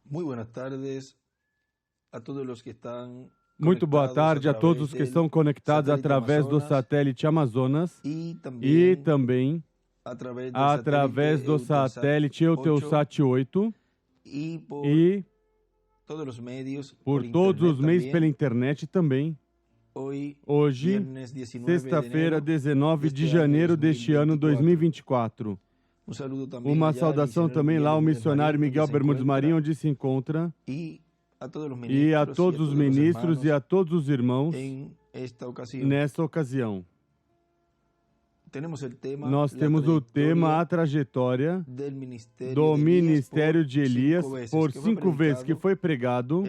Muy buenas tardes a todos los que están Muito boa tarde a todos os que estão conectados através do satélite Amazonas e também através do satélite Eutelsat 8 e por todos os meios pela internet também. Hoje, sexta-feira, 19 de janeiro deste ano 2024. Uma saudação também lá ao missionário Miguel Bermudes Marinho, onde se encontra, e a todos os ministros e a todos os irmãos nesta ocasião. Nós temos o tema, a trajetória do ministério de Elias, por 5 vezes que foi pregado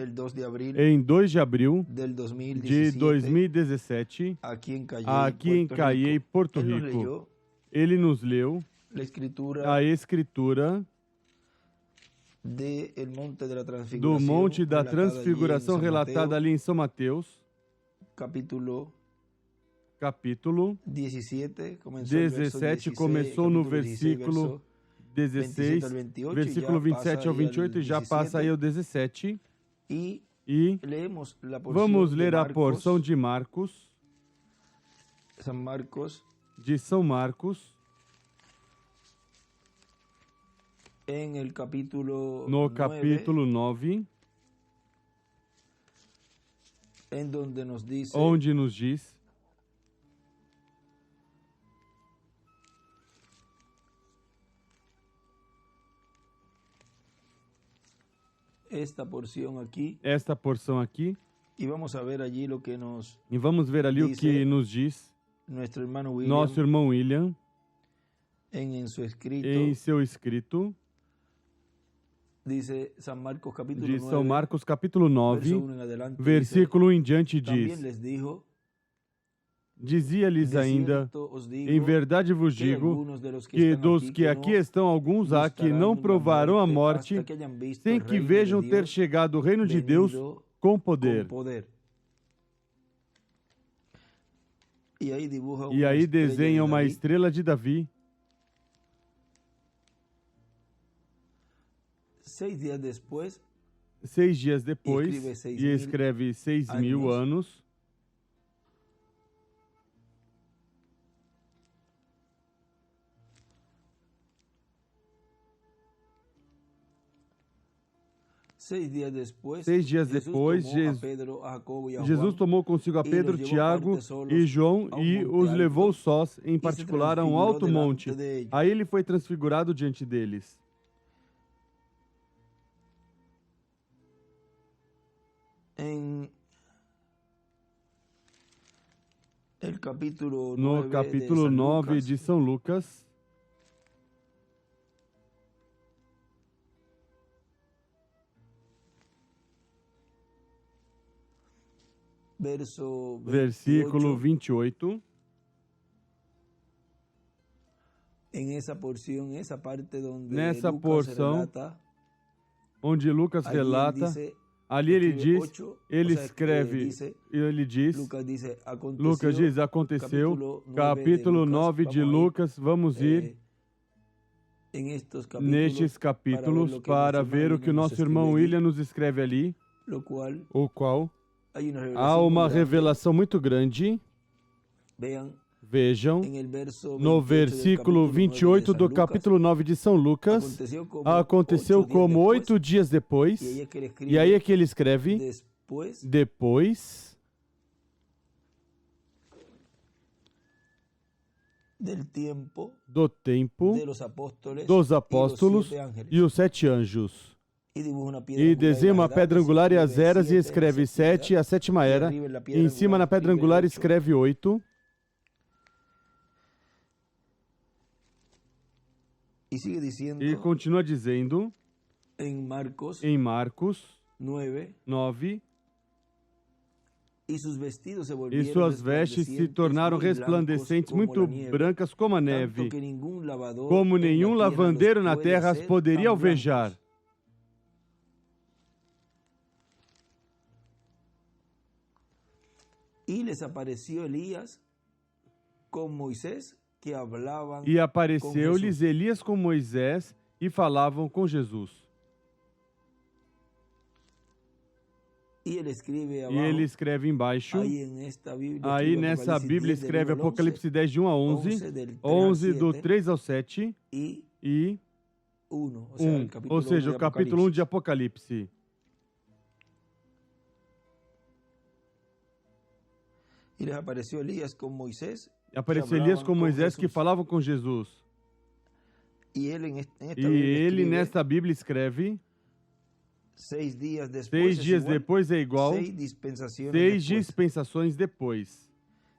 em 2 de abril de 2017, aqui em Caiei, Porto Rico. Ele nos leu a escritura do Monte da Transfiguração relatada ali em São Mateus, capítulo 17, começou no versículo 16, versículo 27 ao 28 e já passa aí ao 17. E vamos ler a porção de São Marcos, no capítulo 9, onde nos diz: esta porção aqui, e vamos ver ali o que nos diz nosso irmão William em seu escrito de São Marcos capítulo 9, versículo 1 em diante diz: Dizia-lhes ainda, em verdade vos digo, que dos que aqui estão, alguns há que não provarão a morte, sem que vejam ter chegado o reino de Deus com poder. E aí desenha uma estrela de Davi. 6 dias depois, e escreve 6.000 anos. Seis dias depois, Jesus tomou consigo a Pedro, Tiago e João e os levou sós, em particular, a um alto monte. Aí ele foi transfigurado diante deles. No capítulo 9 de São Lucas, versículo 28, nessa porção onde Lucas relata, ali ele diz, ele escreve, ele diz, Lucas diz, aconteceu, capítulo 9 de Lucas, vamos ir nestes capítulos para ver o que o nosso irmão William nos escreve ali, o qual há uma revelação muito grande. Vejam, no versículo 28 do capítulo 9 de São Lucas, aconteceu como 8 dias depois, e aí é que ele escreve, depois do tempo dos apóstolos e os 7 anjos. E desenha uma pedra angular e as eras e escreve 7, a 7ª era, e em cima na pedra angular escreve 8. E continua dizendo, em Marcos 9, e suas vestes se tornaram resplandecentes, muito brancas como a neve, como nenhum lavandeiro na terra as poderia alvejar. E apareceu-lhes Elias com Moisés e falavam com Jesus. E ele escreve embaixo. Aí nessa Bíblia escreve Apocalipse 10, de 1 a 11, 11 do 3 ao 7 e 1, ou seja, o capítulo 1 de Apocalipse. Apareceu Elias com Moisés que falavam com Jesus. E ele nesta Bíblia escreve 6 dias depois é igual 6 dispensações depois.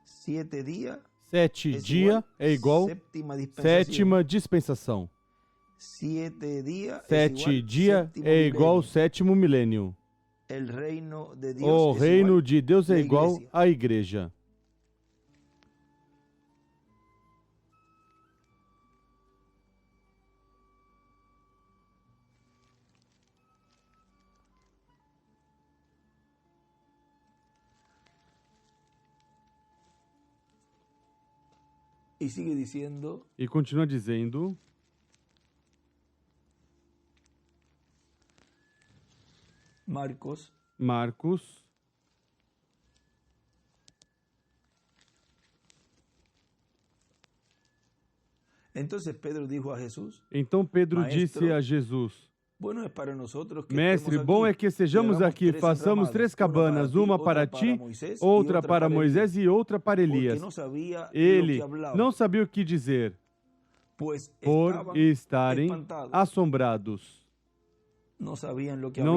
7 dias é igual sétima dispensação. 7 dias é igual sétimo milênio. O reino de Deus é igual à igreja. E continua dizendo. Marcos. Então Pedro disse a Jesus: Mestre, bom é que sejamos aqui, façamos 3 cabanas, uma para ti, outra para Moisés e outra para Elias. Ele não sabia o que dizer, por estarem assombrados. Não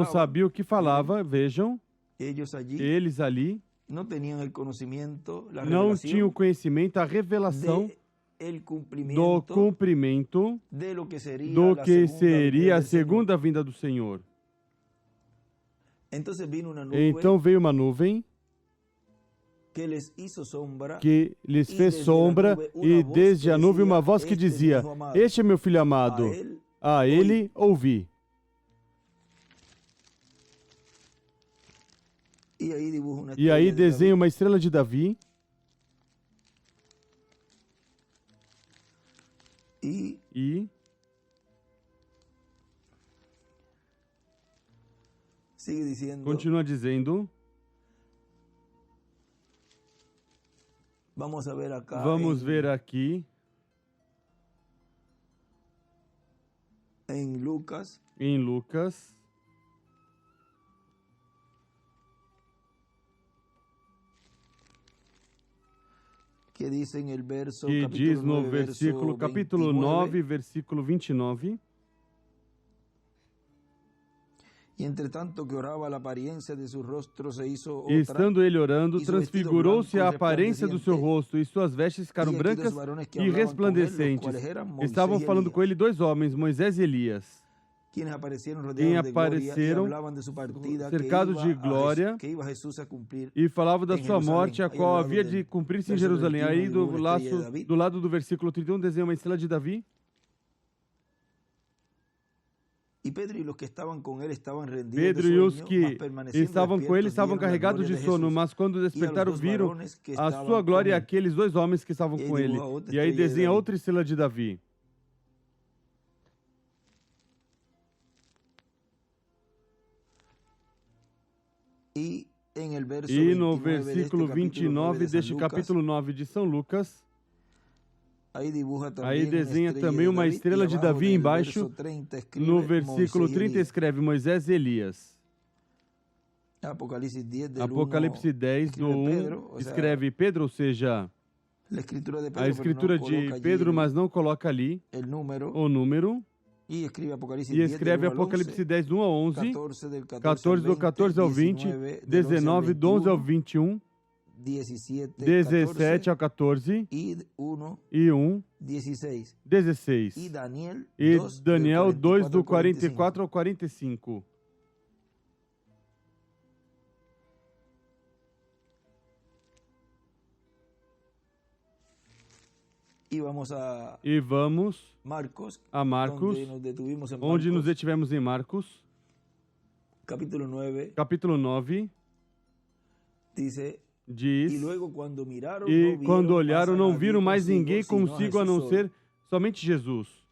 sabia o que falava, vejam, eles ali não tinham o conhecimento, a revelação do cumprimento do que seria a segunda vinda do Senhor. Então veio uma nuvem que lhes fez sombra, e desde a nuvem uma voz que dizia: Este é meu filho amado, a ele ouvi. E aí desenha uma estrela de Davi. E continua dizendo. Vamos ver aqui. Em Lucas. Que diz no versículo, capítulo 9, versículo 29. E estando ele orando, transfigurou-se a aparência do seu rosto, e suas vestes ficaram brancas e resplandecentes. Estavam falando com ele 2 homens, Moisés e Elias. Quem apareceram cercados de glória e falavam da sua morte, a qual havia de cumprir-se em Jerusalém. Aí do lado do versículo 31 desenha uma estrela de Davi. Pedro e os que estavam com ele estavam carregados de sono, mas quando despertaram viram a sua glória e aqueles 2 homens que estavam com ele. E aí desenha outra estrela de Davi. E no versículo 29 deste capítulo 9 de São Lucas, aí desenha também uma estrela de Davi embaixo. No versículo 30 escreve Moisés e Elias. Apocalipse 10, do 1, escreve Pedro, ou seja, a escritura de Pedro, mas não coloca ali o número. E escreve Apocalipse 10, do 1 a 11, 14 do 14 ao 20, 19 do 11 ao 21, 17 ao 14 e 1, 16. E Daniel 2 do 44 ao 45. E vamos a Marcos, onde nos detivemos em Marcos, capítulo 9, diz: E quando olharam, não viram mais ninguém consigo a não ser somente Jesus.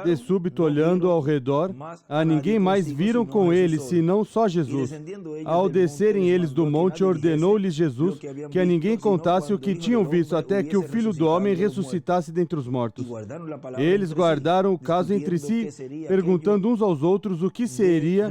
De súbito, olhando ao redor, a ninguém mais viram com ele, senão só Jesus. Ao descerem eles do monte, ordenou-lhes Jesus que a ninguém contasse o que tinham visto, até que o Filho do Homem ressuscitasse dentre os mortos. Eles guardaram o caso entre si, perguntando uns aos outros o que seria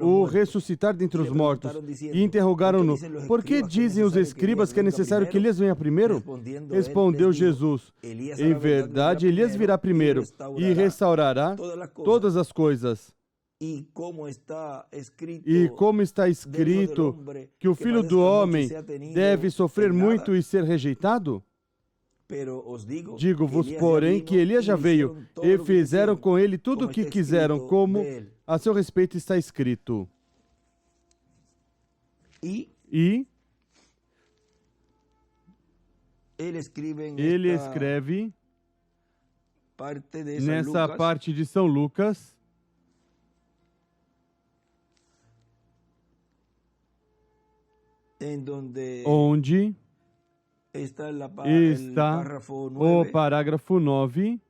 o ressuscitar dentre os mortos. E interrogaram-no: por que dizem os escribas que é necessário que Elias venha primeiro? Respondeu Jesus: em verdade, Elias virá primeiro e restaurará todas as coisas. E como está escrito que o Filho do Homem deve sofrer muito e ser rejeitado? Digo-vos, porém, que Elias já veio e fizeram com ele tudo o que quiseram, como a seu respeito está escrito. E ele escreve nessa parte de São Lucas, onde está o parágrafo 9,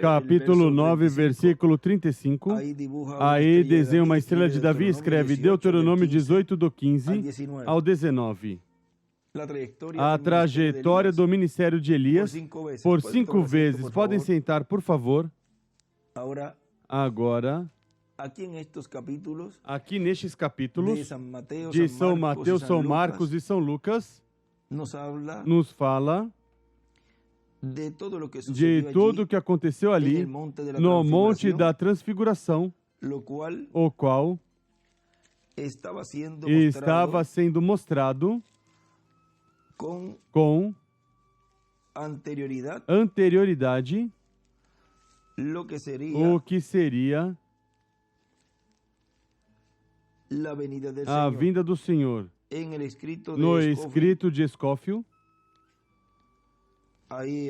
capítulo 9, versículo 35. Aí desenha uma estrela de Davi e escreve Deuteronômio 18, do 15 ao 19. A trajetória do ministério de Elias por 5 vezes. Podem sentar, por favor. Agora, aqui nestes capítulos de São Mateus, São Marcos e São Lucas, nos fala de tudo o que aconteceu ali no Monte da Transfiguração, o qual estava sendo mostrado com anterioridade o que seria a vinda do Senhor. No escrito de Escófio, aí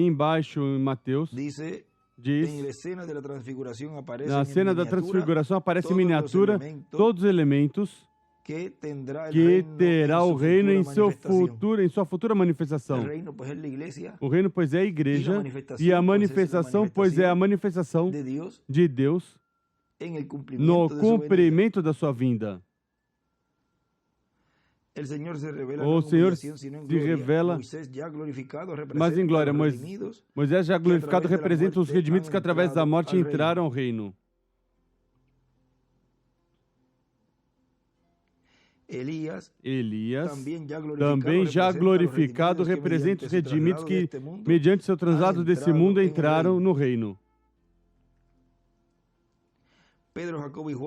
embaixo em Mateus, diz, na cena da transfiguração aparece em miniatura todos os elementos que terá o reino em sua futura manifestação. O reino, pois, é a igreja, e a manifestação, pois, é a manifestação de Deus no cumprimento da sua vinda. O Senhor se revela, mas em glória. Moisés já glorificado representa os redimidos que através da morte entraram ao reino. Elias, também já glorificado, representa os redimidos que, mediante seu translado desse mundo, entraram no reino.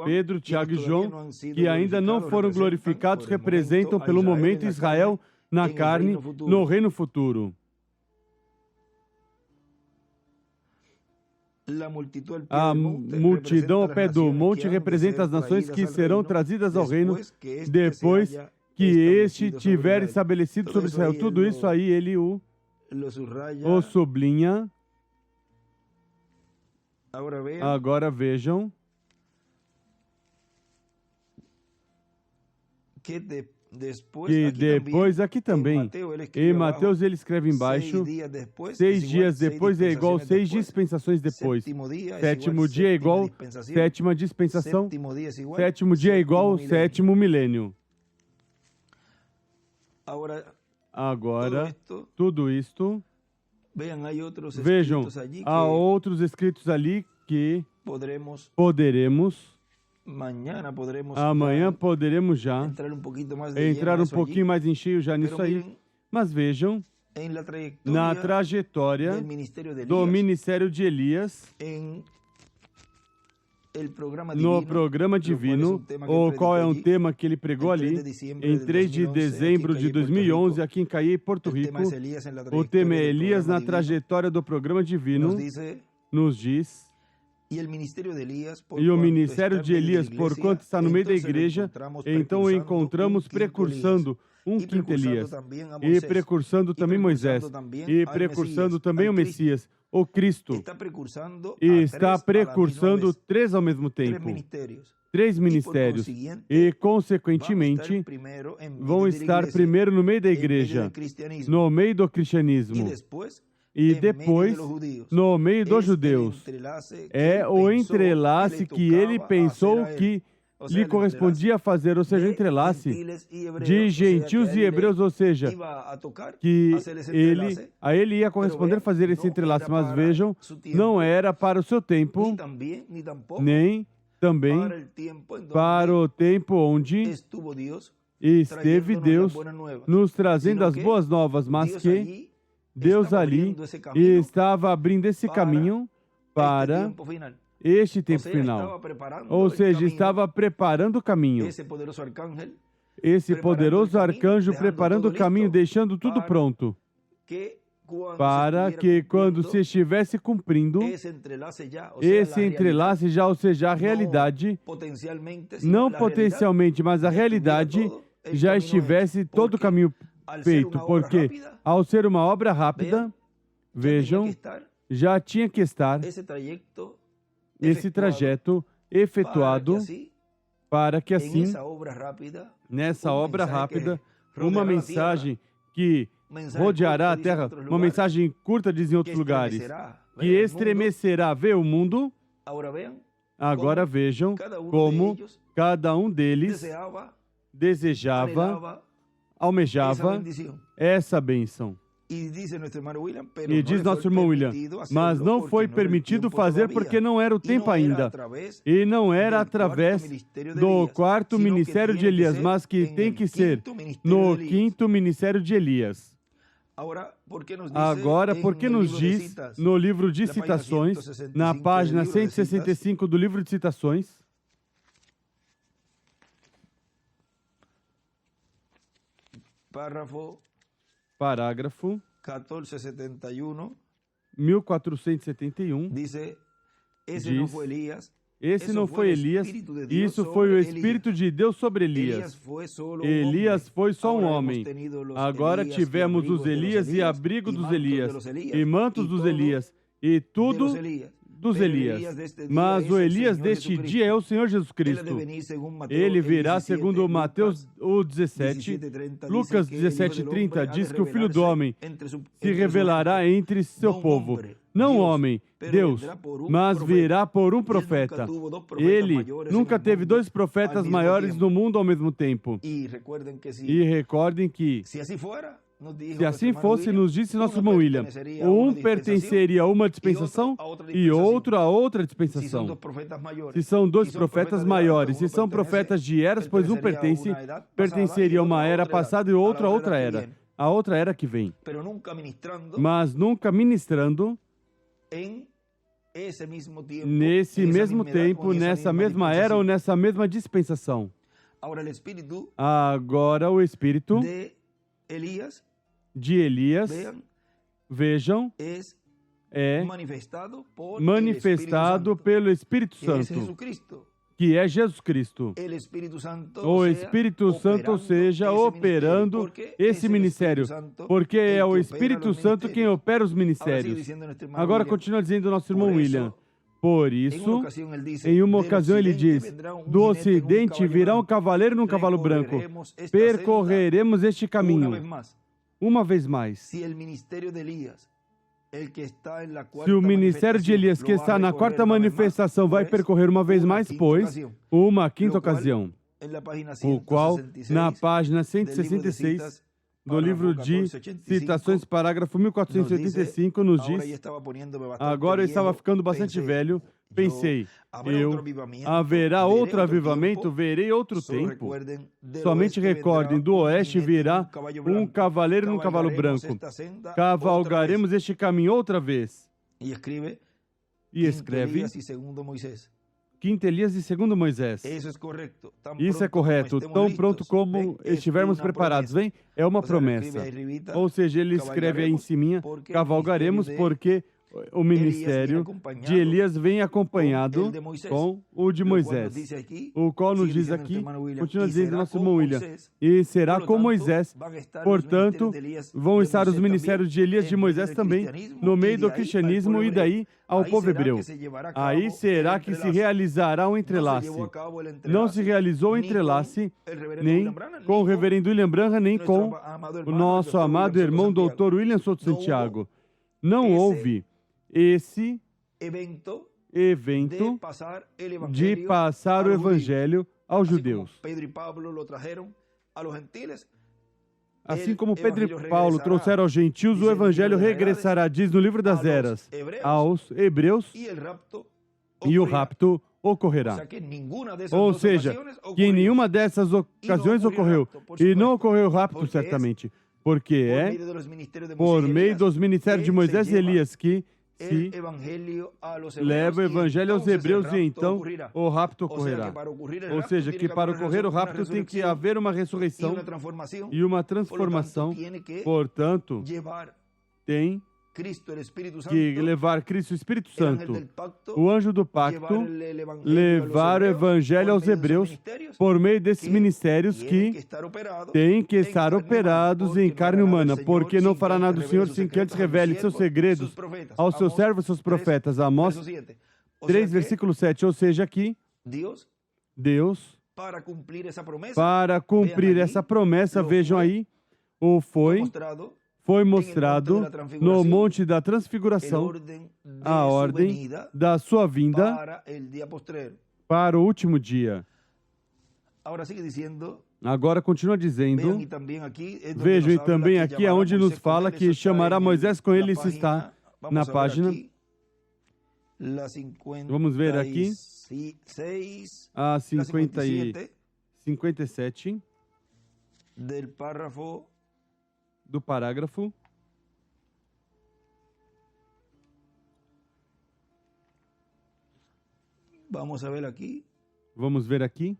Pedro, Tiago e João, que ainda não foram glorificados, representam pelo momento Israel na carne, no reino futuro. A multidão ao pé do monte representa as nações que serão trazidas ao reino depois que este tiver estabelecido sobre Israel. Tudo isso aí ele o sublinha. Agora vejam que depois, aqui também, em Mateus ele escreve embaixo, 6 dias depois é igual 6 dispensações depois. 7º dia é igual 7ª dispensação. 7º dia é igual 7º milênio. Agora, tudo isto, vejam, há outros escritos ali que poderemos amanhã poderemos já entrar um pouquinho mais em cheio já nisso aí. Mas vejam, na trajetória do ministério de Elias, no programa divino, o qual é um tema que ele pregou ali, em 3 de dezembro de 2011, aqui em Caiê, Porto Rico. O tema é Elias na trajetória do programa divino, nos diz. E o ministério de Elias, porquanto está no meio da igreja, então o encontramos precursando um quinto Elias, e precursando também Moisés, e precursando também o Messias, o Cristo e está precursando três ao mesmo tempo, três ministérios, e, consequentemente, vão estar primeiro no meio da igreja, no meio do cristianismo, e depois no meio dos judeus. É o entrelace que ele pensou que lhe correspondia fazer, ou seja, o entrelace de gentios e hebreus, ou seja, que a ele ia corresponder fazer esse entrelace, mas vejam, não era para o seu tempo, nem também para o tempo onde esteve Deus nos trazendo as boas novas, mas que Deus ali estava abrindo esse caminho para este tempo final. Ou seja, estava preparando o caminho. Esse poderoso arcanjo preparando o caminho, deixando tudo pronto, para que quando se estivesse cumprindo esse entrelace já, ou seja, a realidade, não potencialmente, mas a realidade já estivesse todo o caminho feito, porque ao ser uma obra rápida, vejam, já tinha que estar esse trajeto efetuado para que assim, nessa obra rápida, uma mensagem que rodeará a terra, uma mensagem curta, diz em outros lugares, que estremecerá, vê o mundo. Agora vejam como cada um deles desejava, almejava essa bênção. E diz nosso irmão William, mas não foi permitido fazer porque não era o tempo ainda. E não era através do quarto ministério de Elias, mas que tem que ser no quinto ministério de Elias. Agora, porque nos diz no livro de citações, na página 165 do livro de citações, parágrafo 1471, diz, esse não foi Elias, isso foi o Espírito de Deus sobre Elias. Elias foi só um homem. Agora tivemos os Elias e abrigo dos Elias, e mantos dos Elias, e tudo dos Elias. Mas o Elias deste dia é o Senhor Jesus Cristo. Ele virá segundo Mateus 17, Lucas 17:30, diz que o Filho do Homem se revelará entre seu povo. Não homem, Deus, mas virá por um profeta. Ele nunca teve dois profetas maiores no mundo ao mesmo tempo. E recordem que, se assim fosse, nos disse nosso irmão William, um pertenceria a uma dispensação e outro a outra dispensação. Se são dois profetas maiores, se são profetas de eras, pois um pertenceria a uma era passada e outro a outra era. A outra era que vem. Mas nunca ministrando nesse mesmo tempo, nessa mesma era ou nessa mesma dispensação. Agora o Espírito de Elias, vejam, é manifestado pelo Espírito Santo, que é Jesus Cristo. O Espírito Santo, ou seja, operando esse ministério, porque é o Espírito Santo quem opera os ministérios. Agora continua dizendo o nosso irmão William. Por isso, em uma ocasião ele diz, do ocidente virá um cavaleiro num cavalo branco, percorreremos este caminho. Uma vez mais, se o ministério de Elias, que está na quarta manifestação, vai percorrer uma vez mais, pois, uma quinta ocasião, o qual, na página 166 do livro de citações, parágrafo 1485, nos diz, agora eu estava ficando bastante velho, pensei, haverá outro avivamento, verei outro tempo. Somente recordem, do oeste virá um cavaleiro num cavalo branco. Cavalgaremos este caminho outra vez. E escreve, quinto Elias e segundo Moisés. Isso é correto. Tão pronto como estivermos preparados. É uma promessa. Ou seja, ele escreve aí em cima, cavalgaremos porque o ministério de Elias vem acompanhado com o de Moisés, o qual nos diz aqui, continua dizendo nosso irmão William, e será com Moisés, portanto, vão estar os ministérios de Elias e de Moisés também no meio do cristianismo e daí ao povo hebreu. Aí será que se realizará o entrelace. Não se realizou o entrelace nem com o reverendo William Branham, nem com o nosso amado irmão doutor William Souto Santiago. Não houve esse evento de passar o evangelho aos judeus. Assim como Pedro e Paulo trouxeram aos gentios, o evangelho regressará, diz no livro das Eras, aos hebreus e o rapto ocorrerá. Ou seja, que em nenhuma dessas ocasiões ocorreu, e não ocorreu o rapto certamente, porque é por meio dos ministérios de Moisés e Elias que se leva o evangelho aos hebreus e então o rapto ocorrerá. Ou seja, que para ocorrer o rapto tem que haver uma ressurreição e uma transformação. Portanto, tem que levar Cristo, o Espírito Santo, o anjo do pacto, levar o evangelho aos hebreus por meio desses ministérios que têm que estar operados em carne humana, porque não fará nada o Senhor sem que antes revele seus segredos aos seus servos, seus profetas. Amós 3, versículo 7. Ou seja, aqui, Deus, para cumprir essa promessa, vejam aí, foi mostrado no Monte da Transfiguração a ordem da sua vinda para o último dia. Agora continua dizendo, vejam e também aqui é onde nos fala que chamará Moisés com ele, isso está na página. Vamos ver aqui, a 57 do parágrafo. Vamos ver aqui.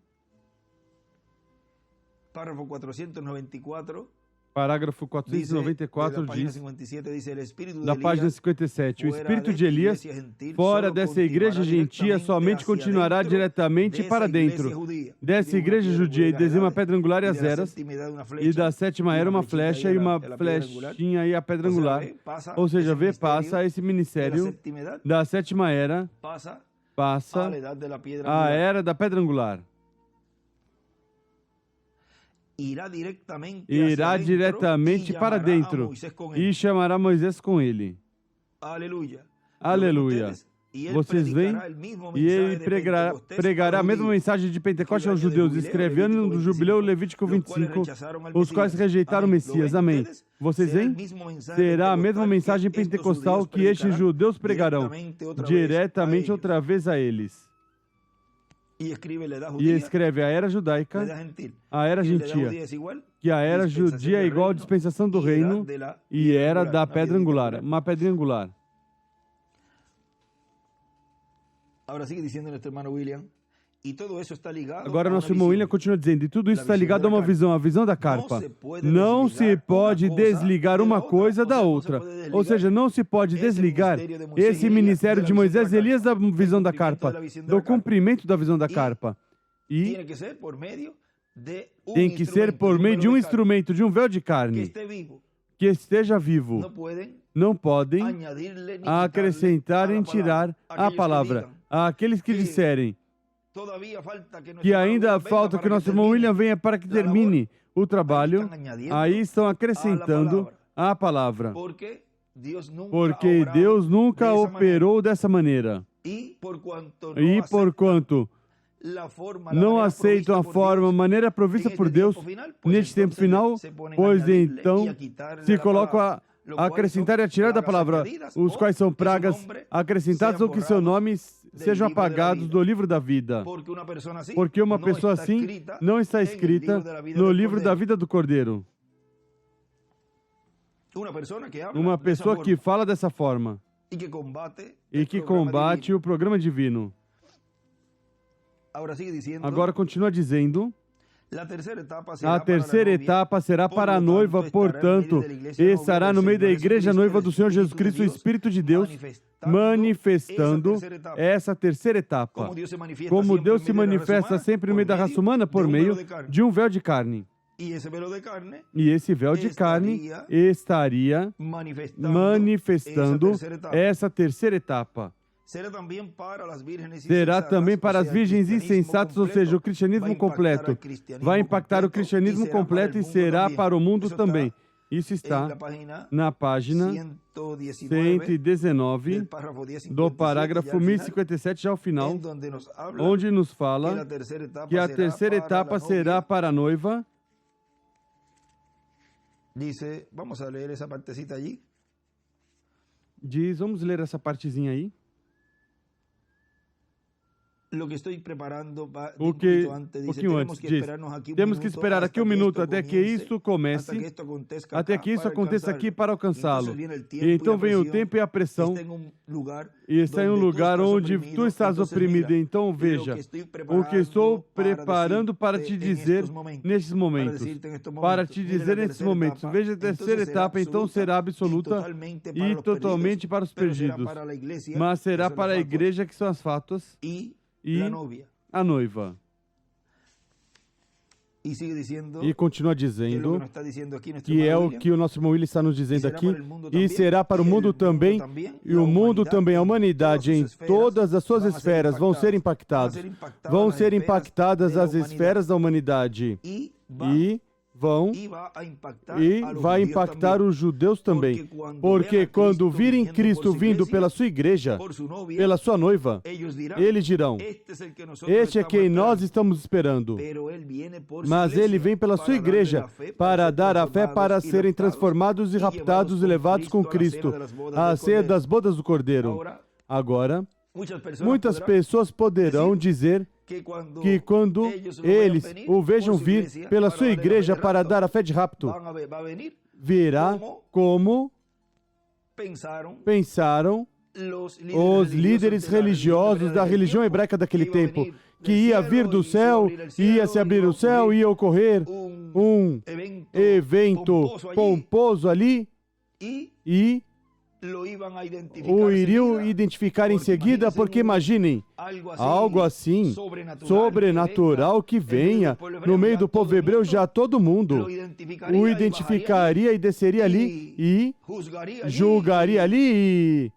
Parágrafo 494 diz, da página 57, o espírito de Elias, fora dessa igreja gentia, somente continuará diretamente para dentro dessa igreja judia, e desenha uma pedra angular e as eras, e da sétima era uma flecha e uma flechinha e a pedra angular. Ou seja, passa esse ministério da sétima era, passa a era da pedra angular. Irá diretamente para dentro e chamará Moisés com ele. Aleluia. Vocês veem? E ele pregará a mesma mensagem de Pentecostes aos judeus, escrevendo do jubileu Levítico 25, os quais rejeitaram o Messias. Amém. Vocês veem? Será a mesma mensagem pentecostal que estes judeus pregarão diretamente outra vez a eles. E escreve a era judaica, a era gentia, que a era judia é igual à dispensação do reino e era da pedra angular, uma pedra angular. Agora nosso irmão William continua dizendo, e tudo isso está ligado a uma visão, a visão da carpa. Não se pode desligar uma coisa da outra. Ou seja, não se pode desligar esse ministério de Moisés e Elias da visão da carpa, do cumprimento da visão da carpa. E tem que ser por meio de um instrumento, de um véu de carne, que esteja vivo. Não podem acrescentar nem tirar a palavra. Aqueles que disserem que ainda falta que o nosso irmão William venha para que termine o trabalho, aí estão acrescentando a palavra. Porque Deus nunca operou dessa maneira. E porquanto não aceitam a forma, a maneira provista por Deus neste tempo final, pois então se colocam a acrescentar e a tirar da palavra, os quais são pragas acrescentadas ou que seus nomes sejam apagados do livro da vida. Porque uma pessoa assim não está escrita no livro da vida do Cordeiro. Uma pessoa que fala dessa forma e que combate o programa divino. Agora continua dizendo, A terceira etapa será para a noiva, portanto, estará no meio da igreja noiva do Senhor Jesus Cristo, o Espírito de Deus, manifestando essa terceira etapa. Como Deus se manifesta sempre no meio da raça humana por meio de um véu de carne. E esse véu de carne estaria manifestando essa terceira etapa. Será também para as virgens insensatas, ou seja, o cristianismo completo. Vai impactar o cristianismo completo e será para o mundo também. Isso está na página 119 do parágrafo 1057, já ao final, onde nos fala que a terceira etapa será para a noiva. Diz, vamos ler essa partezinha aí. Um pouquinho antes diz, temos que esperar aqui um minuto até que isso comece, até que isso aconteça aqui para alcançá-lo. E então vem o tempo e a pressão, e está em um lugar onde tu estás oprimido. Então veja, o que estou preparando para te dizer nesses momentos, Veja, a terceira etapa então será absoluta e totalmente para os perdidos, mas será para a igreja que são as fátuas e a noiva. E continua dizendo que é o que o nosso irmão Willi está nos dizendo aqui, e será para o mundo também, e o mundo também, a humanidade em todas as suas esferas vão ser impactadas. Vão ser impactadas as esferas da humanidade e vai impactar os judeus também, porque quando virem Cristo vindo pela sua igreja, pela sua noiva, eles dirão, este é quem nós estamos esperando, mas ele vem pela sua igreja para dar a fé para serem transformados e raptados e levados com Cristo, a ceia das bodas do Cordeiro. Agora, muitas pessoas poderão dizer que quando eles o vejam vir pela sua igreja para dar a fé de rapto, virá como pensaram os líderes religiosos da religião hebraica daquele tempo, que ia vir do céu, ia se abrir o céu, ia ocorrer um evento pomposo ali e o iriam identificar em seguida, porque imaginem, algo assim, sobrenatural que venha no meio do povo hebreu, já todo mundo o identificaria e desceria ali e julgaria ali e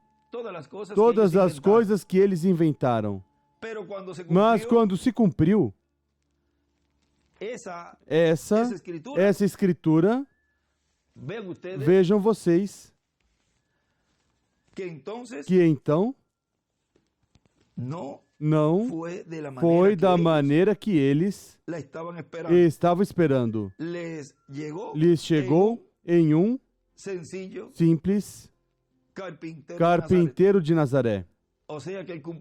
todas as coisas que eles inventaram. Mas quando se cumpriu essa escritura, vejam vocês, que então não foi da maneira que eles estavam esperando. Lhes chegou em um simples carpinteiro de Nazaré.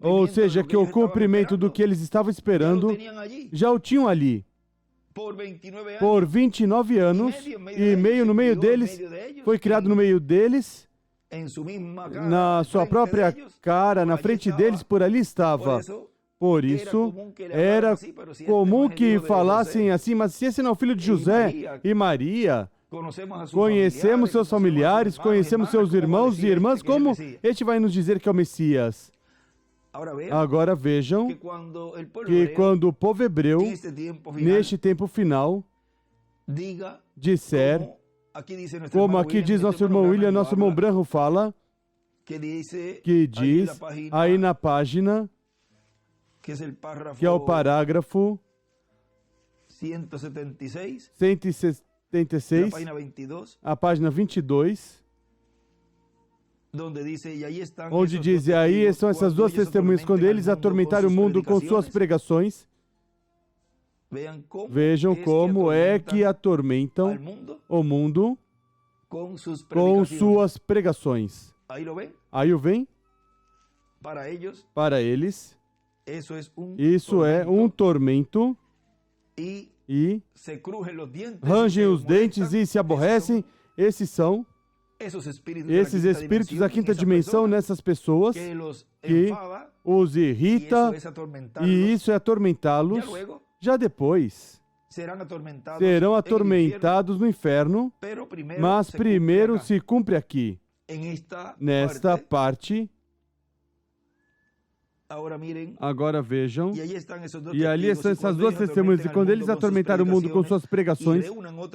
Ou seja, que o cumprimento do que eles estavam esperando já o tinham ali. Por 29 anos e meio no meio deles, foi criado no meio deles, na sua própria cara, na frente deles, por ali estava. Por isso, era comum que falassem assim, mas se esse não é o filho de José e Maria, conhecemos seus familiares, conhecemos seus irmãos e irmãs, como este vai nos dizer que é o Messias? Agora vejam que quando o povo hebreu, neste tempo final, disser, como aqui diz nosso irmão William, nosso irmão Branham fala, que diz aí na página, que é o parágrafo 176, a página 22, onde diz, e aí estão essas duas testemunhas, quando eles atormentaram o mundo com suas pregações. Vejam como é que atormentam o mundo com suas pregações. Aí o vem? Para eles, isso é um tormento e rangem os dentes e se aborrecem. Esses são esses espíritos da quinta dimensão nessas pessoas que os irrita, e isso é atormentá-los. Já depois, serão atormentados no inferno, mas primeiro se cumpre aqui, nesta parte. Agora vejam, e ali estão essas duas testemunhas, e quando eles atormentaram o mundo com suas pregações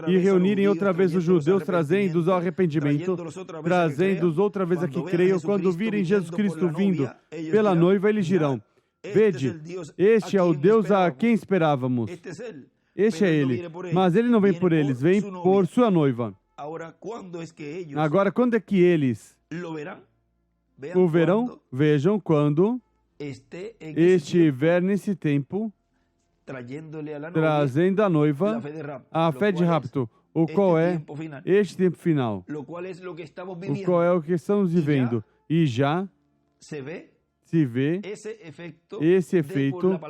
e reunirem outra vez os judeus, trazendo-os ao arrependimento, trazendo-os outra vez a que creiam, quando virem Jesus Cristo vindo pela noiva, eles dirão: vede, este é o Deus a quem esperávamos. Este é ele, mas ele não vem por eles, vem por sua noiva. Agora, quando é que eles o verão? Vejam quando estiver nesse tempo, trazendo a noiva a fé de rapto, o qual é este tempo final, o qual é o que estamos vivendo, e já se vê esse efeito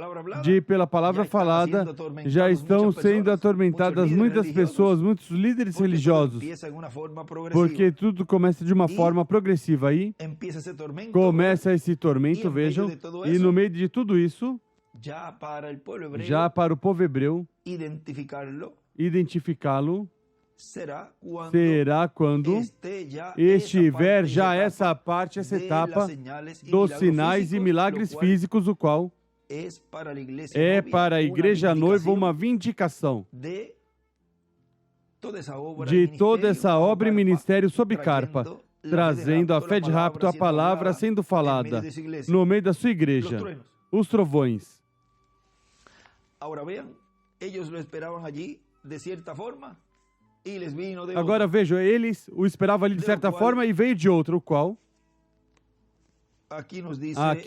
de, pela palavra falada, já estão sendo atormentadas muitas pessoas, muitos líderes religiosos, porque tudo começa de uma forma progressiva. Aí começa esse tormento, vejam, e no meio de tudo isso, já para o povo hebreu identificá-lo, será quando estiver já essa parte, essa etapa dos sinais e milagres físicos, o qual é para a igreja noiva uma vindicação de toda essa obra e ministério sob carpa, trazendo a fé de rapto, a palavra sendo falada no meio da sua igreja, os trovões. Agora vejam, eles o esperavam ali de certa forma e veio de outra, o qual aqui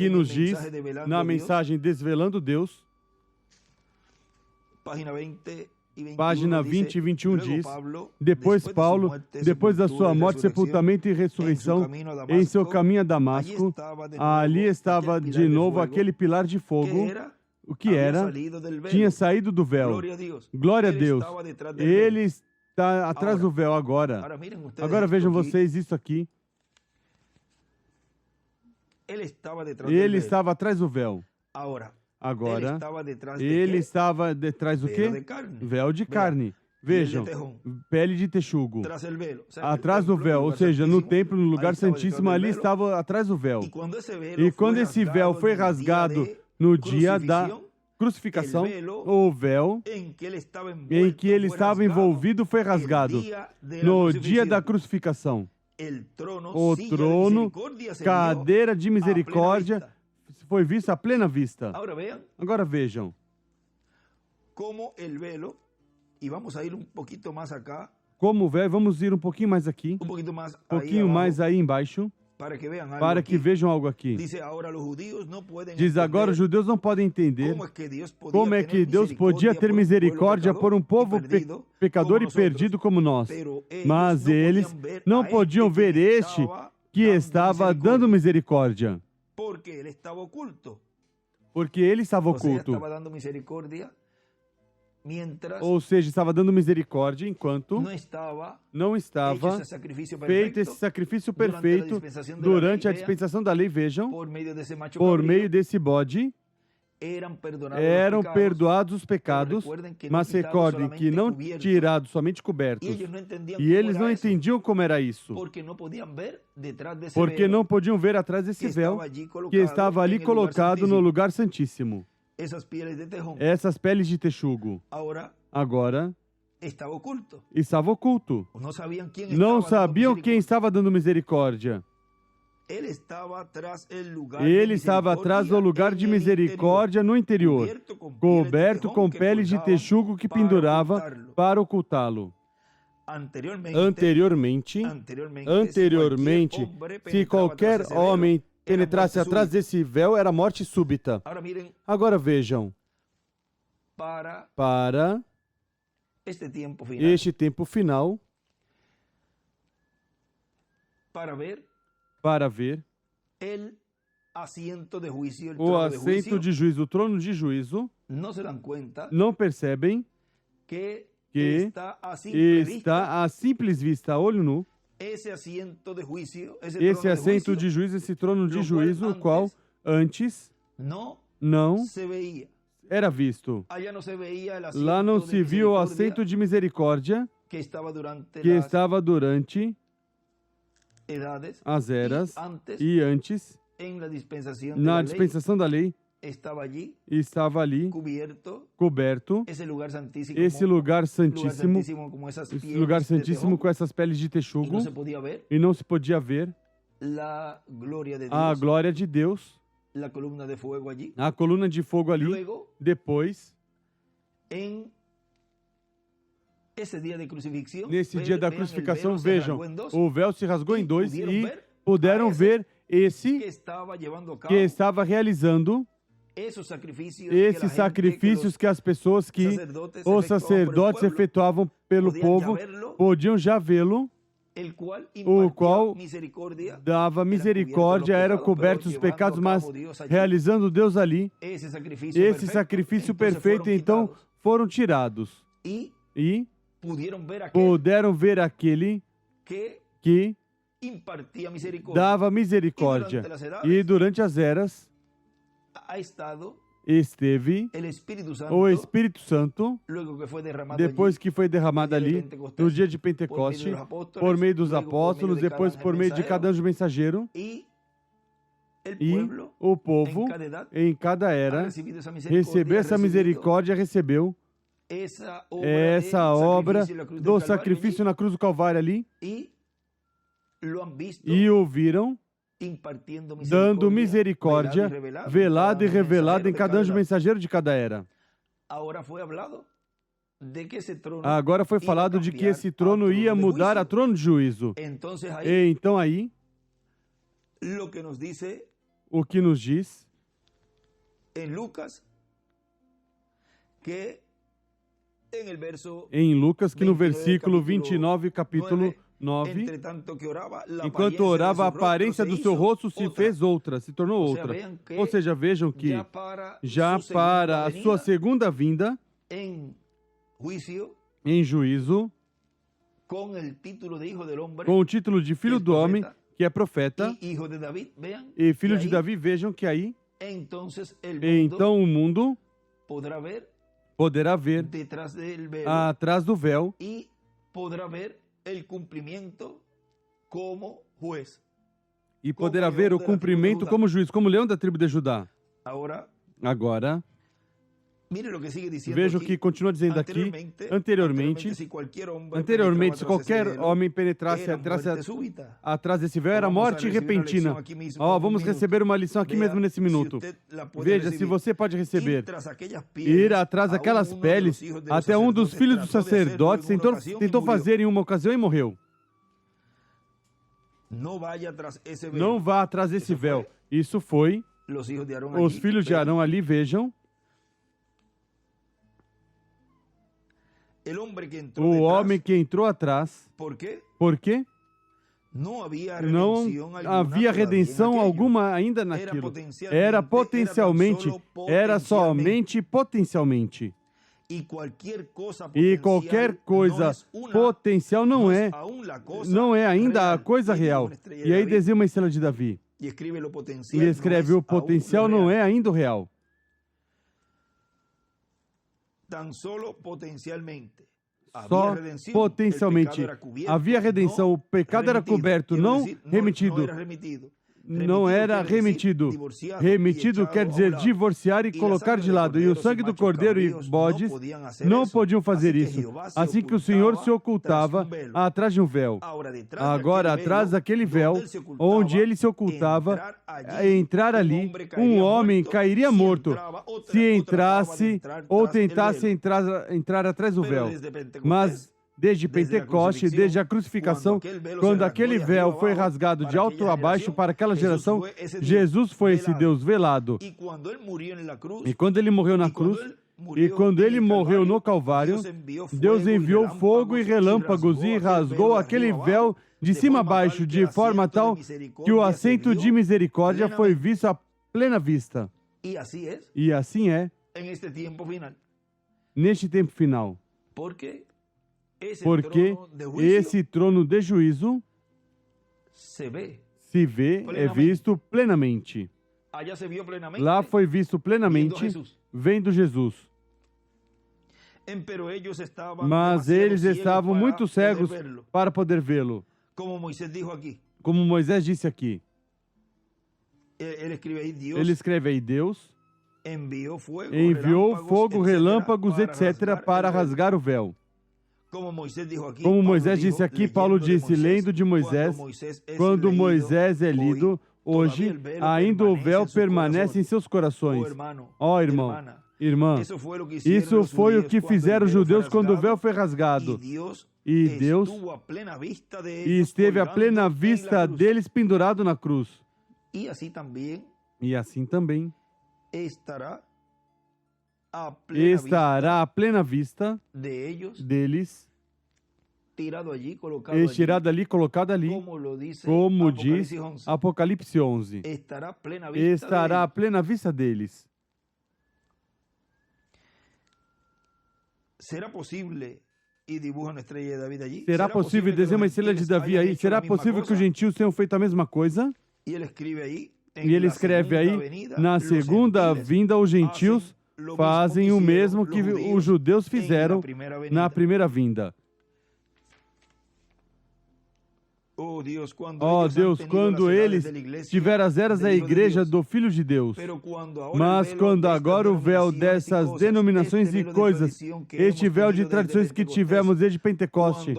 nos diz, na mensagem Desvelando Deus, página 20 e 21 diz: depois Paulo, depois da sua morte, sepultamento e ressurreição, em seu caminho a Damasco, ali estava de novo aquele pilar de fogo, o que era, tinha saído do véu. Glória a Deus. Ele está atrás do véu agora. Agora vejam vocês isso aqui. Ele estava atrás do véu. Agora, ele estava detrás do quê? Véu de carne. Vejam, pele de texugo. Atrás do véu, ou seja, no templo, no lugar santíssimo, ali estava atrás do véu. E quando esse véu foi rasgado no dia da crucificação, o véu em que ele estava envolvido foi rasgado. No dia da crucificação, o trono, cadeira de misericórdia, foi visto à plena vista. Agora vejam. Como o véu, vamos ir um pouquinho mais aqui, um pouquinho mais aí embaixo, para que vejam algo aqui. Diz agora, os judeus não podem entender como é que Deus podia ter misericórdia por um povo pecador e perdido como nós. Mas eles não podiam ver este que estava dando misericórdia. Porque ele estava oculto. Ou seja, estava dando misericórdia enquanto não estava feito esse sacrifício perfeito durante a dispensação da lei. Vejam, por meio desse bode, eram perdoados os pecados, mas recordem que não tirados, somente cobertos. E eles não entendiam como era isso, porque não podiam ver atrás desse véu que estava ali colocado no lugar santíssimo. Essas peles de texugo. Agora estava oculto. Não sabiam quem estava dando misericórdia. Ele estava atrás do lugar de misericórdia no interior, coberto com peles de texugo que pendurava para ocultá-lo. Anteriormente, se qualquer homem penetrasse atrás desse véu, era morte súbita. Agora vejam, para este tempo final, para ver o assento de juízo, o trono de juízo, não percebem que está à simples vista, a olho nu, esse assento de juízo, esse trono de juízo, o qual antes não era visto. Lá não se viu o assento de misericórdia que estava durante as eras e antes, na dispensação da lei, estava ali coberto esse lugar santíssimo com essas peles de texugo, e não se podia ver a glória de Deus, a coluna de fogo ali. Depois, nesse dia da crucificação, vejam, o véu se rasgou em dois e puderam ver esse que estava realizando esses sacrifícios que as pessoas, que os sacerdotes efetuavam pelo povo, podiam já vê-lo, o qual dava misericórdia, eram cobertos os pecados, mas realizando Deus ali, esse sacrifício perfeito, então foram tirados. E puderam ver aquele que dava misericórdia. E durante as eras esteve o Espírito Santo, depois que foi derramado ali no dia de Pentecoste, por meio dos apóstolos, depois por meio de cada anjo mensageiro, e o povo, em cada era, recebeu essa misericórdia, recebeu essa obra do sacrifício na cruz do Calvário ali, e o viram dando misericórdia, velado e revelado em cada anjo mensageiro de cada era. Agora foi falado de que esse trono ia mudar a trono de juízo. E então aí, o que nos diz em Lucas, que no versículo 29, capítulo 9, enquanto orava, a aparência do seu rosto se fez outra, se tornou outra. Ou seja, vejam que já para a sua segunda vinda, em juízo, com o título de Filho do Homem, que é profeta, e Filho de Davi, vejam que aí, então o mundo poderá ver atrás do véu e poderá ver o cumprimento como juiz. E poderá ver o cumprimento como juiz, como leão da tribo de Judá. Agora, veja o que continua dizendo aqui. Anteriormente, se qualquer homem penetrasse atrás desse véu, era morte repentina. Vamos receber uma lição aqui mesmo nesse minuto. Veja, se você pode receber. Ir atrás daquelas peles, até um dos filhos dos sacerdotes tentou fazer em uma ocasião e morreu. Não vá atrás desse véu. Isso foi os filhos de Arão ali, vejam. O homem que entrou atrás. Por quê? Não havia redenção alguma ainda naquilo. Era potencialmente, era somente potencialmente. E qualquer coisa potencial não é ainda a coisa real. E aí desenha uma estrela de Davi. E escreve: o potencial não é ainda o real. Só potencialmente havia redenção, o pecado era coberto, não remitido. Não era remitido. Remitido quer dizer divorciar e colocar de lado. E o sangue do cordeiro e bodes não podiam fazer isso. Assim que o Senhor se ocultava atrás de um véu. Agora, atrás daquele véu, onde ele se ocultava, entrar ali, um homem cairia morto se entrasse ou tentasse entrar atrás do véu. Mas desde Pentecoste, desde a crucificação, quando aquele véu foi rasgado de alto a baixo para aquela geração, Jesus foi esse Deus velado. E quando ele morreu na cruz, e quando ele morreu no Calvário, Deus enviou fogo e relâmpagos e rasgou aquele véu de cima a baixo, de forma tal que o assento de misericórdia foi visto à plena vista. E assim é neste tempo final. Porque esse trono de juízo se vê, é visto plenamente. Lá foi visto plenamente, vendo Jesus. Mas eles estavam muito cegos para poder vê-lo. Como Moisés disse aqui. Ele escreve aí, Deus enviou fogo, relâmpagos, etc., para rasgar o véu. Como Moisés disse aqui, Paulo disse, lendo de Moisés, quando Moisés é lido, hoje ainda o véu permanece em seus corações. Ó, irmão, irmã, isso foi o que fizeram os judeus quando o véu foi rasgado. E Deus esteve à plena vista deles pendurado na cruz. E assim também estará à plena vista deles, estirado ali, colocado ali, como diz Apocalipse 11. Estará à plena vista deles. Será possível desenhar uma estrela de Davi aí? Será possível que os gentios tenham feito a mesma coisa? E ele escreve aí, na segunda vinda, os gentios fazem o mesmo que os judeus fizeram na primeira vinda. Oh Deus, quando eles tiveram as eras da igreja do Filho de Deus. Mas quando agora o véu dessas denominações e coisas, este véu de tradições que tivemos desde Pentecoste,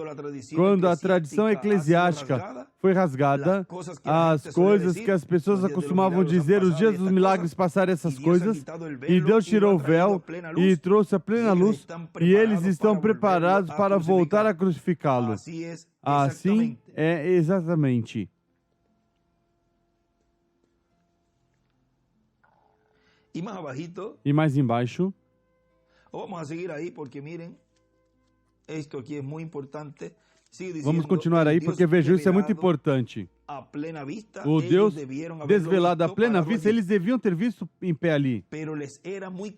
quando a tradição eclesiástica foi rasgada, as coisas que as pessoas acostumavam dizer, os dias dos milagres passaram essas coisas, e Deus tirou o véu e trouxe a plena luz, e eles estão preparados para voltar a crucificá-lo. Assim é exatamente. E mais embaixo. Vamos continuar aí, porque vejam, isso é muito importante. O Deus desvelado à plena vista, eles deviam ter visto em pé ali.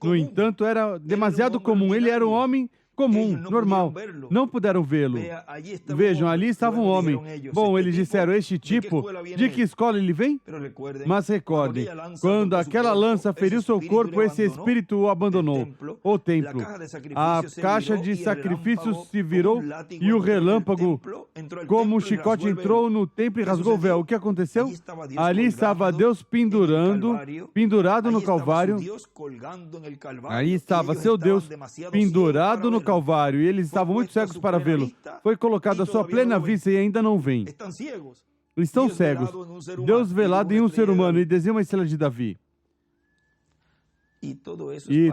No entanto, era demasiado comum. Ele era um homem comum, normal. Não puderam vê-lo. Vejam, ali estava um homem. Bom, eles disseram, este tipo, de que escola ele vem? Mas recordem, quando aquela lança feriu seu corpo, esse espírito o abandonou. O templo. A caixa de sacrifícios se virou e o relâmpago, como um chicote, entrou no templo e rasgou o véu. O que aconteceu? Ali estava Deus pendurado no Calvário. Aí estava seu Deus pendurado no Calvário, e eles estavam muito cegos para vê-lo. Foi colocado à sua plena vista e ainda não vem. Estão cegos. Deus velado em um ser humano e desenha uma estrela de Davi. E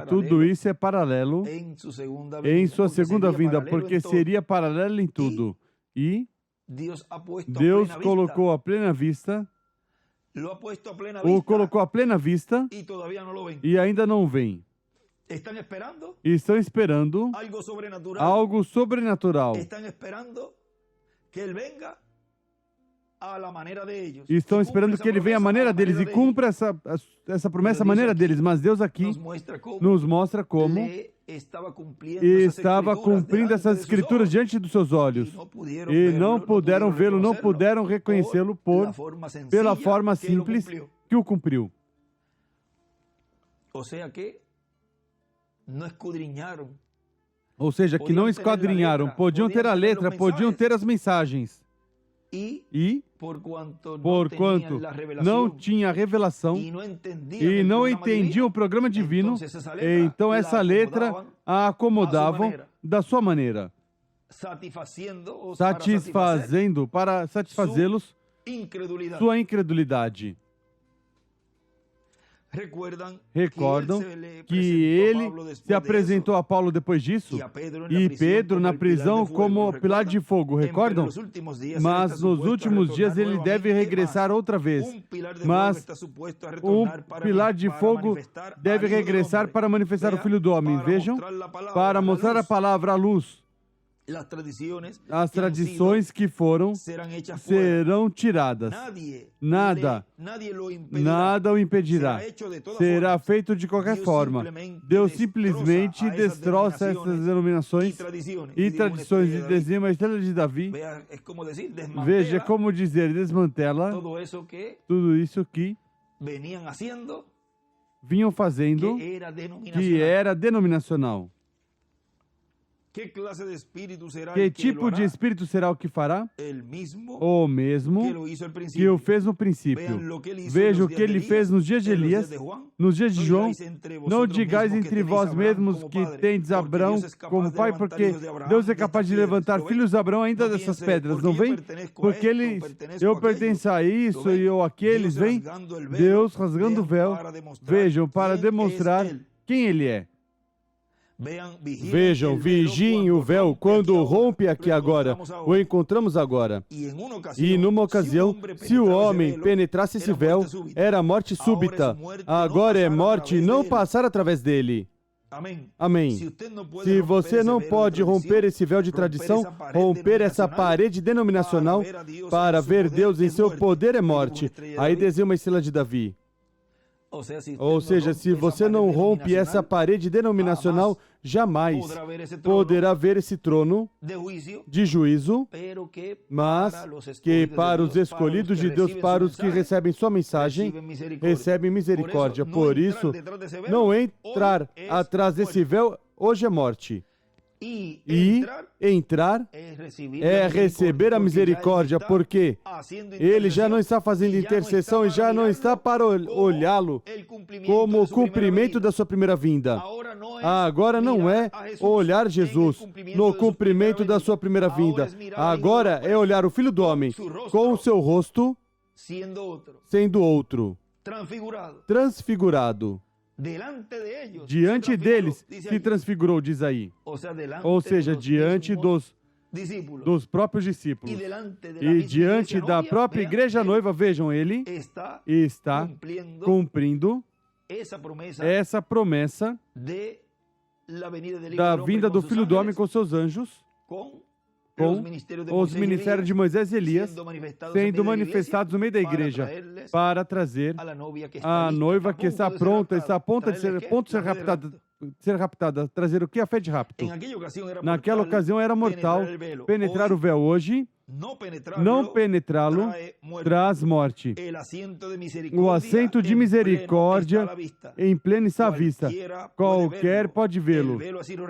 tudo isso é paralelo em sua segunda vinda, porque seria paralelo em tudo. E Deus colocou a plena vista, o colocou a plena vista e ainda não vem. Estão esperando algo sobrenatural. Estão esperando que ele venha à maneira deles e cumpra essa promessa à maneira deles. Mas Deus aqui nos mostra como estava cumprindo essas escrituras diante dos seus olhos. E não puderam vê-lo, não puderam reconhecê-lo pela forma simples que o cumpriu. Ou seja, que não esquadrinharam, podiam ter a letra, podiam ter as mensagens. E, porquanto não tinha revelação e não entendiam o programa divino, então essa letra a acomodavam da sua maneira, satisfazendo, para satisfazê-los, sua incredulidade. Recordam que ele se apresentou a Paulo depois disso e Pedro na prisão como pilar de fogo, recordam? Mas nos últimos dias ele deve regressar outra vez. Mas um pilar de fogo deve regressar para manifestar o Filho do Homem, vejam, para mostrar a palavra à luz. As tradições que foram serão tiradas. Nada o impedirá. Será feito de qualquer forma. Deus simplesmente destroça essas denominações e tradições e desenha uma estrela de Davi. Veja como dizer, desmantela tudo isso que vinham fazendo, que era denominacional. Que tipo de espírito será o que fará? O mesmo que o fez no princípio. Veja o que ele fez nos dias de Elias, nos dias de João. Não digais entre vós mesmos que tendes Abraão como pai, porque Deus é capaz de levantar filhos de Abraão ainda dessas pedras, não vem? Porque eu pertenço a isso e eu aqueles, vem? Deus rasgando o véu, vejam, para demonstrar quem ele é. Vejam, vigiem o véu quando rompe aqui agora, o encontramos agora. E numa ocasião, se o homem penetrasse esse véu, era morte súbita. Agora é morte não passar através dele. Amém. Se você não pode romper esse véu de tradição, romper essa parede denominacional, para ver Deus em seu poder é morte. Aí desenha uma estrela de Davi. Ou seja, se você não rompe essa parede denominacional, jamais poderá ver esse trono de juízo, mas que para os escolhidos de Deus, para os que recebem sua mensagem, recebem misericórdia. Por isso, não entrar atrás desse véu hoje é morte. E entrar é receber a misericórdia, porque ele já não está fazendo intercessão e já não está para olhá-lo como o cumprimento da sua primeira vinda. Agora não é olhar Jesus no cumprimento da sua primeira vinda. Agora é olhar o Filho do Homem com o seu rosto sendo outro, transfigurado. Diante deles se transfigurou, diz aí. Ou seja, diante dos próprios discípulos. E diante da própria igreja noiva, vejam, ele está cumprindo essa promessa da vinda do Filho do Homem com seus anjos, com os ministérios de Moisés e Elias sendo manifestados no meio da igreja para trazer a noiva que está pronta, está a ponto de ser raptada, trazer o que? A fé de rapto. Naquela ocasião era mortal penetrar o véu. Hoje, não penetrá-lo traz morte. O assento de misericórdia em plena está à vista. Qualquer pode vê-lo.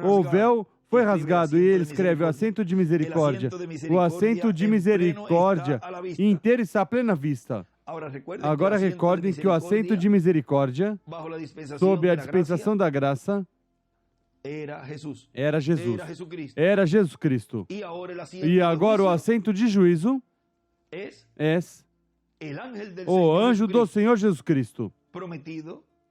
O véu foi rasgado e ele escreve o assento de misericórdia. O assento de misericórdia inteiro está à plena vista. Agora recordem que o assento de misericórdia, sob a dispensação da graça, era Jesus. Era Jesus Cristo. E agora o assento de juízo é o anjo do Senhor Jesus Cristo,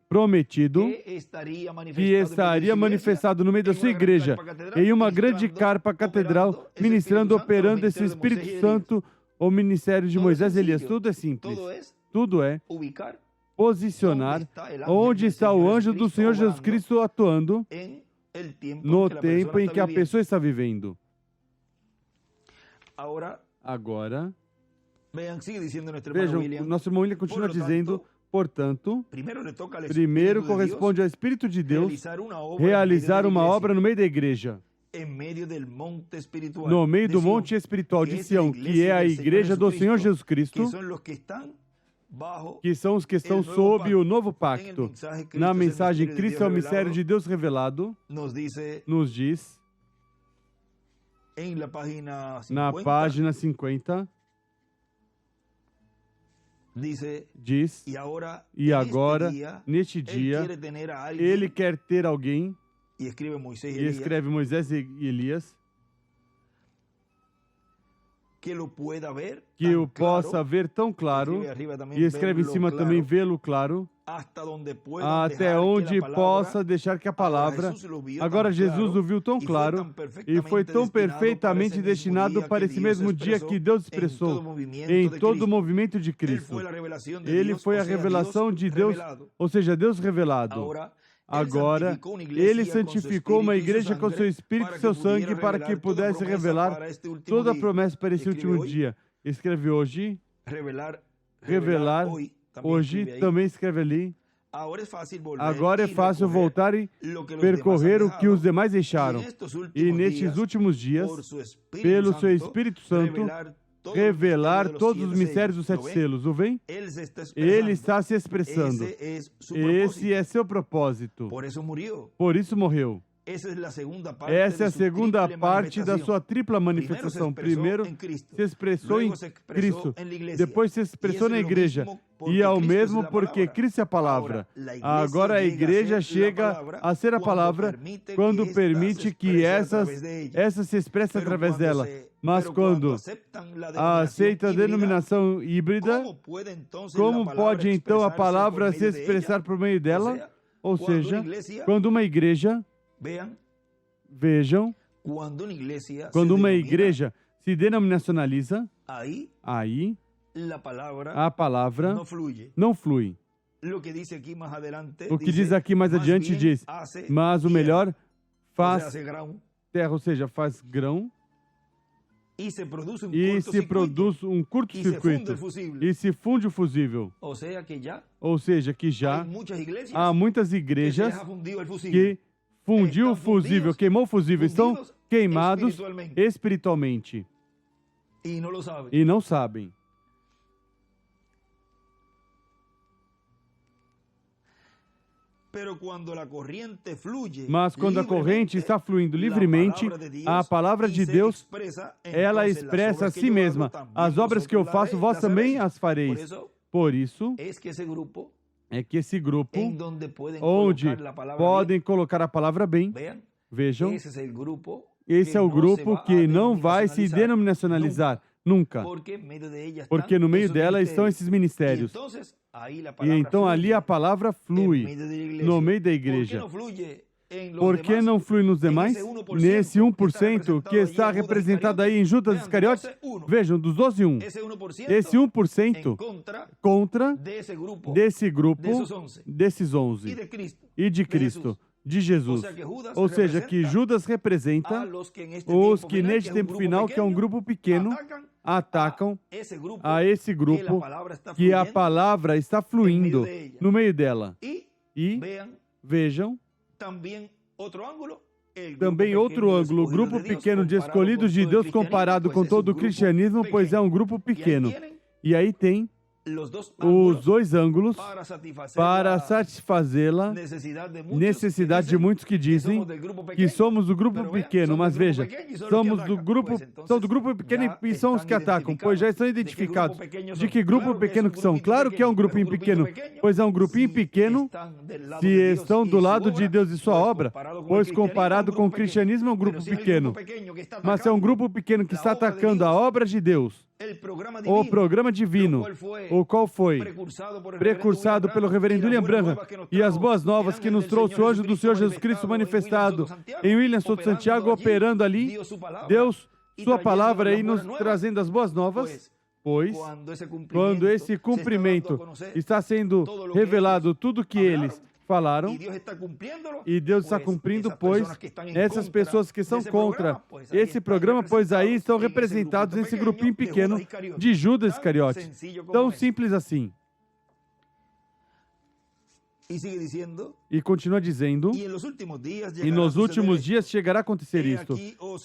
prometido que estaria manifestado no meio da sua igreja, em uma grande carpa catedral, ministrando, operando esse Espírito Santo, o ministério de Moisés e Elias. Tudo é simples. Tudo é posicionar onde está o anjo do Senhor Jesus Cristo atuando no tempo em que a pessoa está vivendo. Agora, vejam, nosso irmão William continua dizendo: portanto, primeiro corresponde ao Espírito de Deus realizar uma obra no meio da igreja, no meio do monte espiritual de Sião, que é a igreja do Senhor Jesus Cristo, que são os que estão sob o novo pacto. Na mensagem Cristo é o mistério de Deus revelado, nos diz, na página 50, diz, e agora, neste dia, ele quer ter alguém, e escreve Moisés e Elias, que o possa ver tão claro, e escreve em cima também vê-lo claro, até onde possa deixar que a palavra... Agora Jesus o viu tão claro e foi tão perfeitamente destinado para esse mesmo dia que Deus expressou em todo o movimento de Cristo. Ele foi a revelação de Deus, ou seja, Deus revelado. Agora, ele santificou uma igreja com seu Espírito e seu sangue para que pudesse revelar toda a promessa para esse último dia. Escreve hoje, revelar hoje, também escreve ali. Agora é fácil voltar e percorrer o que os demais deixaram. E nestes últimos dias, pelo seu Espírito Santo, revelar todos os mistérios dos 7 selos. O vem? Ele está se expressando. Esse é seu propósito. Por isso morreu. Essa é a segunda parte da sua tripla manifestação. Primeiro, se expressou em Cristo. Depois se expressou na igreja. E é o mesmo porque Cristo é a palavra. Agora a igreja chega a ser a palavra quando permite que essa se expresse através dela. Mas quando aceita a denominação híbrida, como pode então a palavra se expressar por meio dela? Ou seja, quando uma igreja... Vejam, quando uma igreja se denominacionaliza, aí a palavra não flui. O que diz aqui mais adiante diz, mas o melhor faz terra, ou seja, faz grão, e se produz um curto-circuito, e se funde o fusível. Ou seja, que já há muitas igrejas que fundiu o fusível, queimou o fusível, estão queimados espiritualmente e não sabem. Mas quando a corrente está fluindo livremente, a palavra de Deus, ela expressa a si mesma. As obras que eu faço, vós também as fareis. Por isso, é que esse grupo, onde podem colocar a palavra bem, vejam, esse é o grupo que não vai se denominacionalizar, nunca. Porque no meio dela estão esses ministérios. E então ali a palavra flui no meio da igreja. Por que não flui nos demais? Nesse 1% que está representado aí em Judas Iscariotes, vejam, dos 12, 1. Esse 1% contra desse grupo, desses 11, e de Cristo, de Jesus. Ou seja, que Judas representa os que neste tempo final, que é um grupo pequeno, atacam a esse grupo que a palavra está fluindo no meio dela. E vejam, também outro ângulo, o grupo pequeno de escolhidos de Deus comparado com todo o cristianismo, pois é um grupo pequeno. E aí tem os dois ângulos para satisfazê-la, necessidade de muitos que dizem que somos do grupo pequeno, mas veja, são do grupo pequeno e são os que atacam, pois já estão identificados. De que grupo pequeno que são? Claro que é um grupinho pequeno, pois é um grupinho pequeno se estão do lado de Deus e sua obra, pois comparado com o cristianismo é um grupo pequeno. Mas é um grupo pequeno que está atacando a obra de Deus, o programa divino, o qual foi precursado pelo reverendo William Branham, e as boas novas que nos trouxe o anjo do Senhor Jesus Cristo manifestado em William Souto Santiago, operando ali, Deus, sua palavra aí nos trazendo as boas novas, pois quando esse cumprimento está sendo revelado, tudo que eles falaram, e Deus está cumprindo, pois essas pessoas que são contra esse programa, pois aí estão representados nesse grupinho pequeno de Judas Iscariotes. Tão simples assim. E continua dizendo, e nos últimos dias chegará a acontecer isto.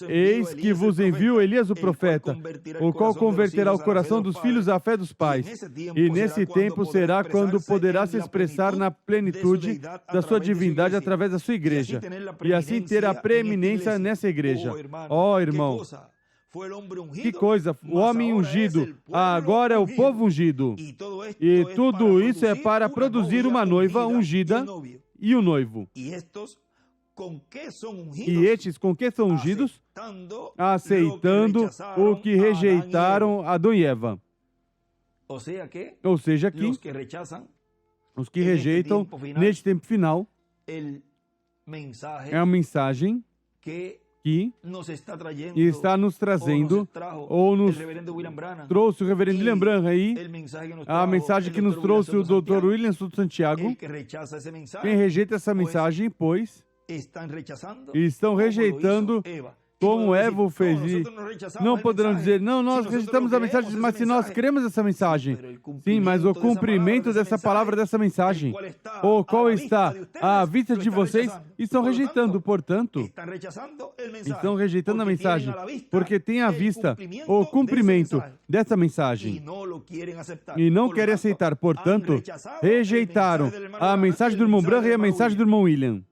Eis que vos envio Elias o profeta, o qual converterá o coração dos filhos à fé dos pais. E nesse tempo será quando poderá se expressar na plenitude da sua divindade através da sua igreja. E assim ter a preeminência nessa igreja. Ó, irmão, que coisa, o homem ungido, agora é o povo ungido. E tudo isso é para produzir uma noiva ungida e o noivo. E estes com que são ungidos? Aceitando o que rejeitaram Adão e Eva. Ou seja, que os que rejeitam neste tempo final é uma mensagem que está nos trazendo, ou nos trouxe o reverendo William Branham aí, a mensagem que nos trouxe o Dr. William Souto Santiago. Quem rejeita essa mensagem, pois, estão rejeitando como Eva o fez. Não poderão dizer, não, nós rejeitamos a mensagem, mas se nós cremos essa mensagem. Sim, mas o cumprimento dessa palavra, dessa mensagem, ou qual está à vista de vocês, estão rejeitando, portanto, estão rejeitando a mensagem, porque tem à vista o cumprimento dessa mensagem e não querem aceitar, portanto, rejeitaram a mensagem do irmão Branham e a mensagem do irmão William.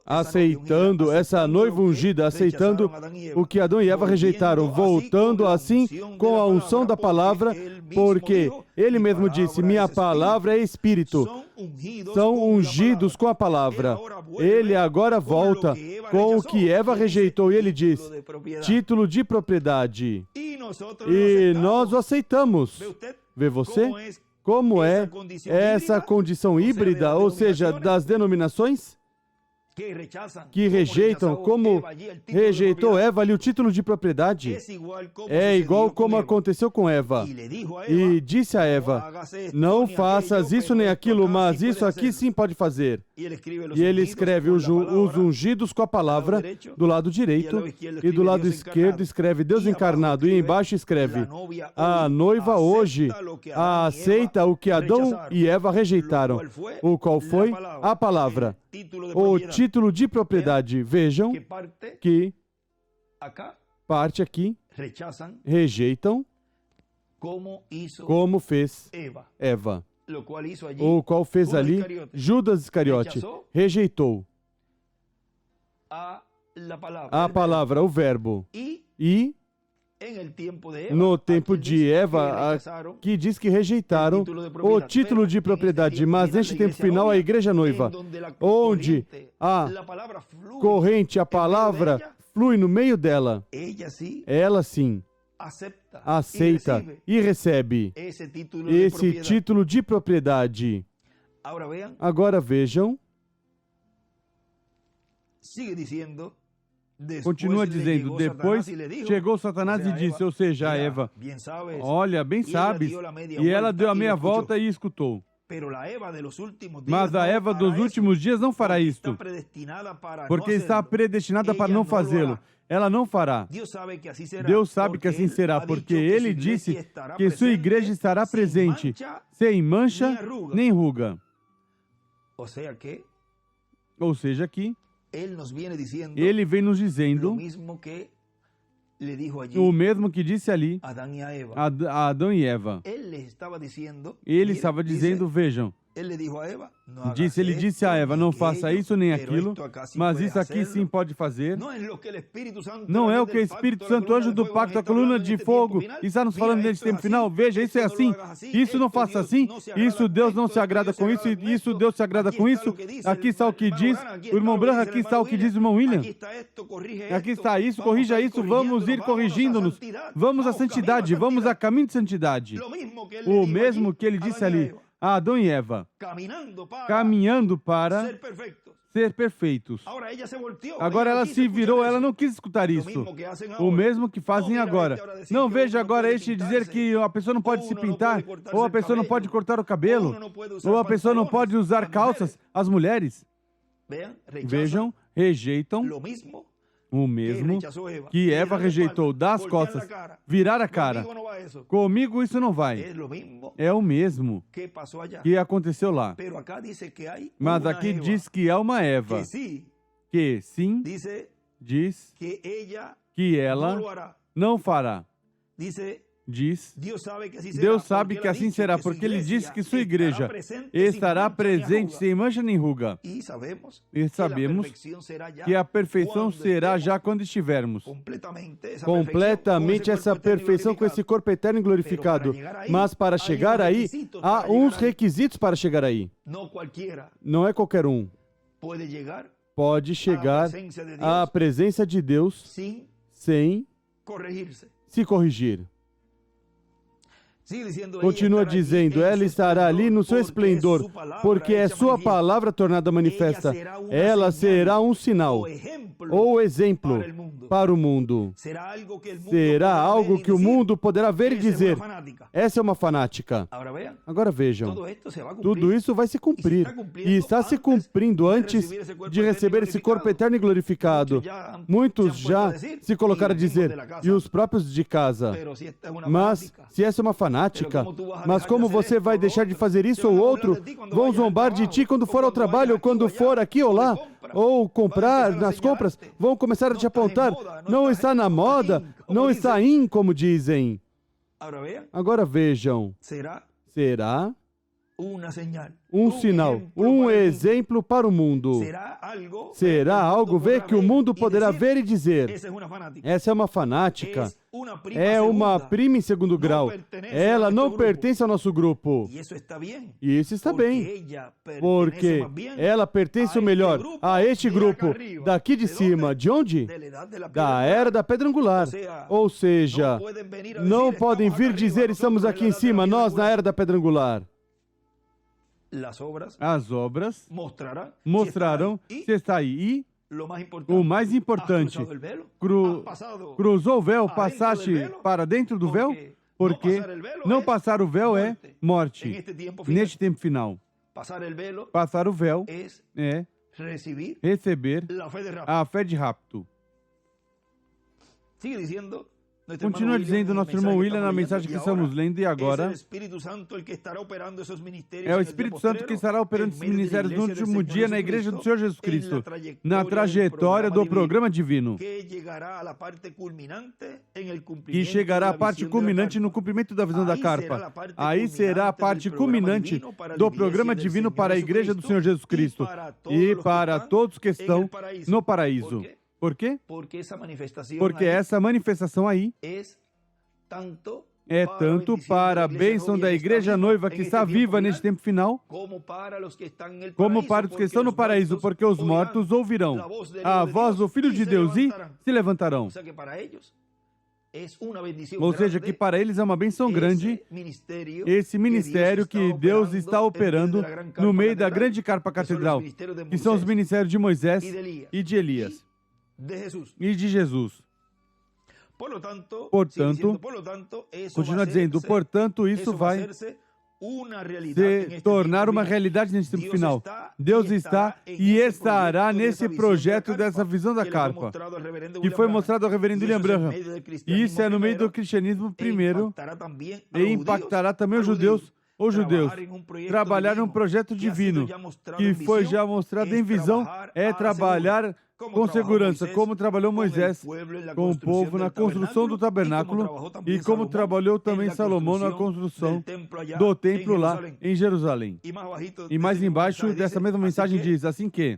Aceitando essa noiva ungida, aceitando o que Adão e Eva rejeitaram, voltando assim com a unção da palavra, porque ele mesmo disse, minha palavra é espírito, são ungidos com a palavra. Ele agora volta com o que Eva rejeitou e ele diz, título de propriedade. E nós o aceitamos. Vê você? Como é essa condição híbrida, ou seja, das denominações que rejeitam, como rejeitou Eva ali o título de propriedade? É igual como aconteceu com Eva. E disse a Eva, não faças isso nem aquilo, mas isso aqui sim pode fazer. E ele escreve os ungidos com a palavra do lado direito, e do lado esquerdo escreve Deus encarnado, e embaixo escreve, a noiva hoje aceita o que Adão e Eva rejeitaram. O qual foi? A palavra. O título de propriedade. Vejam que parte aqui rejeitam como fez Eva. O qual fez ali Judas Iscariote. Rejeitou a palavra, o verbo. E no tempo de Eva, que diz que rejeitaram o título de propriedade, mas neste tempo final a igreja noiva, onde a corrente, a palavra flui no meio dela, ela sim aceita e recebe esse título de propriedade. Agora vejam, continua dizendo, depois chegou Satanás e disse, ou seja, a Eva, olha, bem sabes, e ela deu a meia volta e escutou. Mas a Eva dos últimos dias não fará isto, porque está predestinada para não fazê-lo. Ela não fará. Deus sabe que assim será, porque Ele disse que sua igreja estará presente, sem mancha nem ruga. Ou seja, que Ele vem nos dizendo o mesmo que disse ali a Adão e Eva. Ele estava dizendo, vejam, ele disse a Eva, não faça isso nem aquilo, mas isso aqui sim pode fazer. Não é o que o Espírito Santo, anjo do pacto, a coluna de fogo, está nos falando nesse tempo final. Veja, isso é assim, isso não faça assim, isso Deus não se agrada com isso, isso Deus se agrada com isso. Aqui está o que diz o irmão Branham, aqui está o que diz o irmão William. Aqui está isso, corrija isso, vamos ir corrigindo-nos. Vamos à santidade, vamos a caminho de santidade. O mesmo que ele disse ali a Adão e Eva, caminhando para ser perfeitos. Agora ela se virou, ela não quis escutar isso. O mesmo que fazem agora. Não, veja agora este dizer que a pessoa não pode se pintar, ou a pessoa não pode cortar o cabelo, ou a pessoa não pode usar calças, as mulheres. Vejam, rejeitam o mesmo que Eva rejeitou, das costas, virar a cara. Comigo isso não vai. É o mesmo que aconteceu lá. Mas aqui diz que há uma Eva que sim, diz que ela não fará. Diz, Deus sabe que assim será, porque Ele disse que sua igreja estará presente sem mancha nem ruga. E sabemos que a perfeição será já quando estivermos completamente essa perfeição com esse corpo eterno e glorificado. Mas para chegar aí, há uns requisitos para chegar aí. Não é qualquer um. Pode chegar à presença de Deus sem se corrigir. Continua dizendo, ela estará ali no seu esplendor, porque é sua palavra tornada manifesta. Ela será um sinal ou exemplo para o mundo. Será algo que o mundo poderá ver e dizer, essa é uma fanática. Agora vejam, tudo isso vai se cumprir. E está se cumprindo antes de receber esse corpo eterno e glorificado. Muitos já se colocaram a dizer, e os próprios de casa. Mas, se essa é uma fanática, mas como você vai deixar de fazer isso ou outro? Vão zombar de ti quando for ao trabalho, ou quando for aqui ou lá, ou comprar nas compras, vão começar a te apontar. Não está na moda, não está in, como dizem. Agora vejam, será um sinal, um exemplo para o mundo. Será algo que o mundo poderá ver e dizer, essa é uma fanática, é uma prima em segundo grau, ela não pertence ao nosso grupo. E isso está bem, porque ela pertence o melhor a este grupo daqui de cima. De onde? Da era da pedra angular. Ou seja, não podem vir dizer estamos aqui em cima, nós na era da pedra angular. As obras mostrarão se está aí. E o mais importante, cruzou o véu, passaste para dentro do véu, porque não passar o véu é morte. Neste tempo final, passar o véu é receber a fé de rapto. Continua dizendo nosso irmão William na mensagem que estamos lendo, e agora é o Espírito Santo que estará operando esses ministérios no último dia na Igreja do Senhor Jesus Cristo, na trajetória do programa divino, que chegará à parte culminante no cumprimento da visão da carpa. Aí será a parte culminante do programa divino para a Igreja do Senhor Jesus Cristo e para todos que estão no paraíso. Por quê? Porque essa manifestação aí é tanto para a bênção da igreja noiva que está viva neste tempo final, como para os que estão no paraíso, porque os mortos ouvirão a voz do Filho de Deus e se levantarão. Ou seja, que para eles é uma bênção grande esse ministério que Deus está operando no meio da grande carpa catedral, que são os ministérios de Moisés e de Elias. E de Jesus. Portanto, continua dizendo, portanto, isso vai se tornar uma realidade nesse tempo final. Deus está e estará nesse projeto dessa visão da carpa, que foi mostrado ao reverendo William Branham. E isso é no meio do cristianismo primeiro, e impactará também os judeus. Os judeus trabalhar um projeto divino, que foi já mostrado em visão, é trabalhar com segurança, como trabalhou Moisés com o povo na construção do tabernáculo e como trabalhou também Salomão na construção do templo lá em Jerusalém. E mais embaixo dessa mesma mensagem diz assim que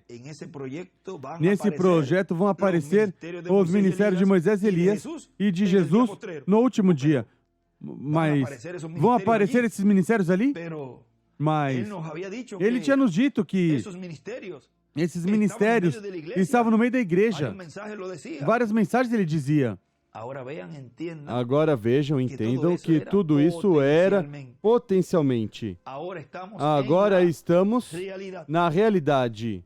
nesse projeto vão aparecer os ministérios de Moisés e Elias e de Jesus no último dia. Mas vão aparecer esses ministérios ali? Mas ele tinha nos dito que esses ministérios estavam no meio da igreja. Várias mensagens ele dizia. Agora vejam, entendam que tudo isso era potencialmente. Agora estamos na realidade.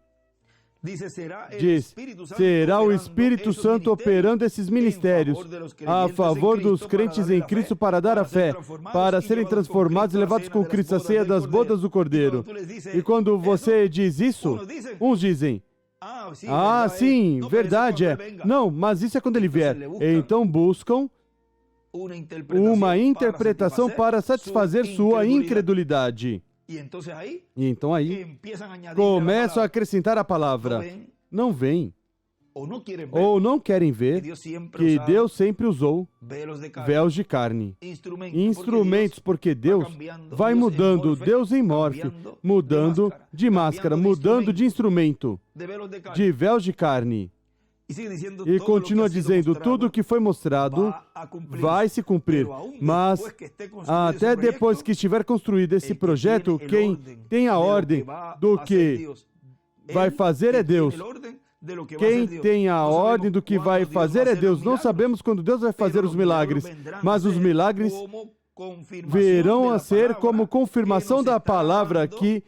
Diz, será o Espírito Santo operando esses ministérios a favor dos crentes em Cristo para dar a fé, para serem transformados e levados com Cristo à ceia das bodas do Cordeiro. E quando você diz isso, uns dizem, ah, sim, verdade é. Não, mas isso é quando ele vier. Então buscam uma interpretação para satisfazer sua incredulidade. E então aí começam a acrescentar a palavra. Não veem, ou não querem ver, que Deus sempre usou véus de carne, instrumentos, porque Deus vai mudando, Deus em morfe, mudando de máscara, mudando de instrumento, de véus de carne. E continua dizendo, tudo o que foi mostrado vai se cumprir, mas até depois que estiver construído esse projeto, quem tem a ordem do que vai fazer é Deus. Quem tem a ordem do que vai fazer é Deus. Não sabemos quando Deus vai fazer os milagres, mas os milagres verão a ser como confirmação da palavra que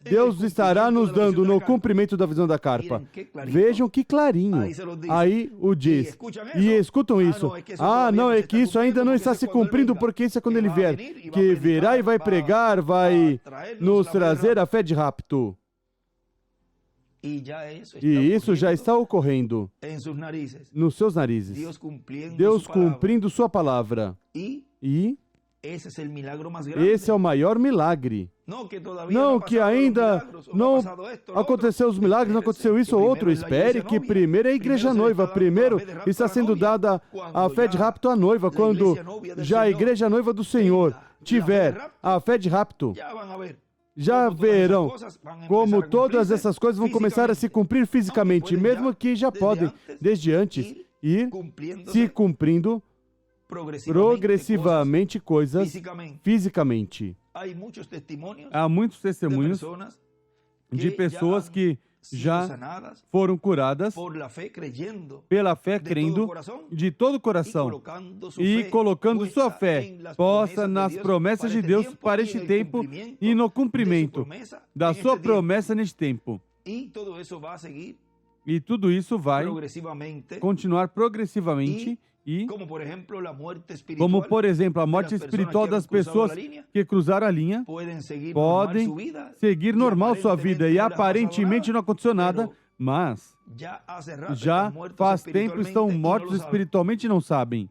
Deus estará nos dando no cumprimento da visão da carpa. Vejam que clarinho. Aí o diz. E escutam isso. Ah, não, é que isso ainda não está se cumprindo, porque isso é quando ele vier. Que virá e vai pregar, vai nos trazer a fé de rapto. E isso já está ocorrendo nos seus narizes. Deus cumprindo sua palavra. E esse é o maior milagre. Não que ainda não aconteceu os milagres, não aconteceu isso ou outro. Espere que primeiro é a igreja noiva. Primeiro está sendo dada a fé de rapto à noiva. Quando já a igreja noiva do Senhor tiver a fé de rapto, já verão como todas essas coisas vão começar a se cumprir fisicamente, mesmo que já podem, desde antes, ir se cumprindo progressivamente coisas fisicamente. Há muitos testemunhos de pessoas que já foram curadas pela fé, crendo de todo o coração e colocando sua fé posta nas promessas de Deus para este tempo e no cumprimento da sua promessa neste tempo. E tudo isso vai continuar progressivamente. E, como por exemplo, a morte espiritual das pessoas que cruzaram a linha, podem seguir normal sua vida e aparentemente não aconteceu nada, mas já faz tempo estão mortos espiritualmente e não sabem.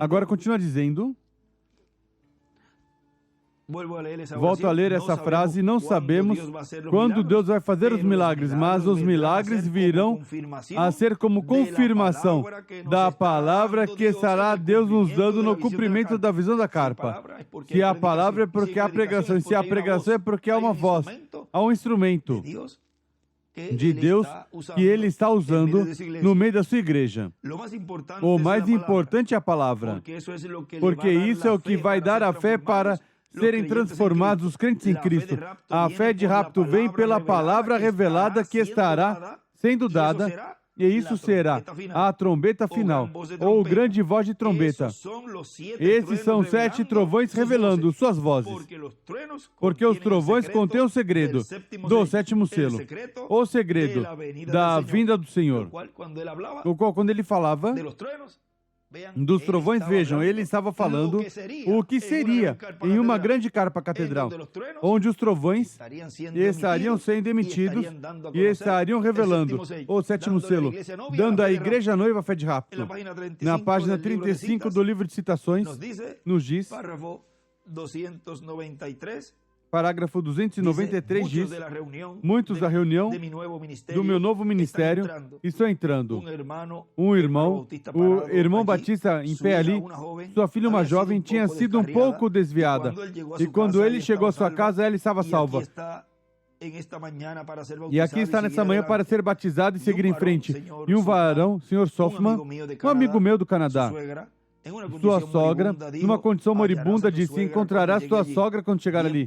Agora continua dizendo. Volto a ler essa frase, não sabemos quando Deus vai fazer os milagres, mas os milagres virão a ser como confirmação da palavra que estará Deus nos dando no cumprimento da visão da carpa. Se a palavra é porque há pregação, e se a pregação é porque há uma voz, há um instrumento de Deus que Ele está usando no meio da sua igreja. O mais importante é a palavra, porque isso é o que vai dar a fé para serem transformados os crentes em Cristo. A fé de rapto vem pela palavra revelada que estará sendo dada, e isso será a trombeta final, ou grande voz de trombeta. Esses são 7 trovões revelando suas vozes, porque os trovões contêm o segredo do 7º selo, o segredo da vinda do Senhor, o qual, quando ele falava dos trovões, vejam, ele estava falando o que seria em uma grande carpa catedral, onde os trovões estariam sendo emitidos e estariam revelando o 7º selo, dando à igreja noiva a fé de rapto. Na página 35 do livro de citações, nos diz, parágrafo 293 diz, muitos da reunião do meu novo ministério estão entrando. Um irmão, o irmão Batista em pé ali, sua filha, uma jovem, tinha sido um pouco desviada. E quando ele chegou à sua casa, ela estava salva. E aqui está nessa manhã para ser batizado e seguir em frente. E um varão, Sr. Soffman, um amigo meu do Canadá, sua sogra, numa condição moribunda, disse: encontrará sua sogra quando chegar ali.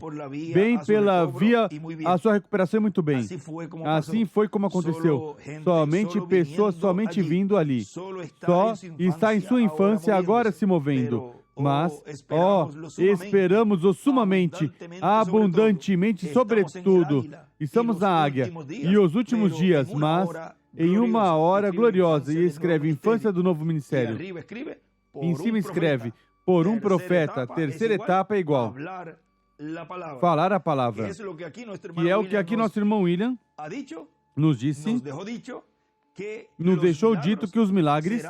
Bem pela via, a sua recuperação é muito bem. Assim foi como aconteceu. Somente pessoas, somente vindo ali. Só está em sua infância, agora se movendo. Mas, esperamos o sumamente, abundantemente, sobretudo. Estamos na águia. E os últimos dias, mas em uma hora gloriosa. E escreve infância do novo ministério. Em cima escreve, por um profeta, terceira etapa é igual. Falar a palavra. Que é o que aqui nosso irmão William nos disse, nos deixou dito que os milagres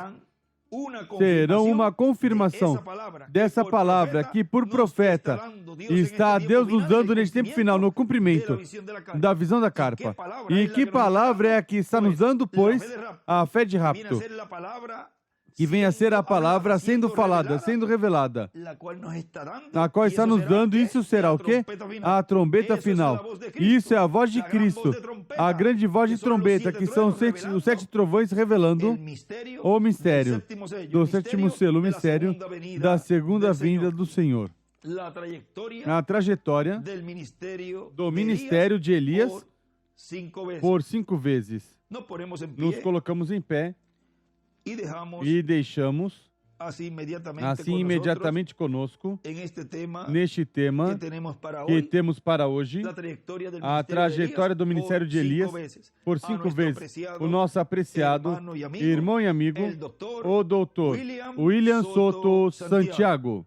serão uma confirmação dessa palavra que por profeta está Deus nos dando neste tempo final, no cumprimento da visão da carpa. E que palavra é a que está nos dando, pois, a fé de rapto? Que venha a ser a palavra sendo falada, sendo revelada, a qual está nos dando, isso será o quê? A trombeta final. Isso é a voz de Cristo, a grande voz de trombeta, que são os 7 trovões revelando o mistério do 7º selo, o mistério da segunda vinda do Senhor. A trajetória do ministério de Elias por 5 vezes. Nos colocamos em pé e deixamos assim imediatamente conosco, neste tema que temos para hoje, a trajetória do ministério de Elias, por 5 vezes, o nosso apreciado irmão e amigo, o doutor William Soto Santiago.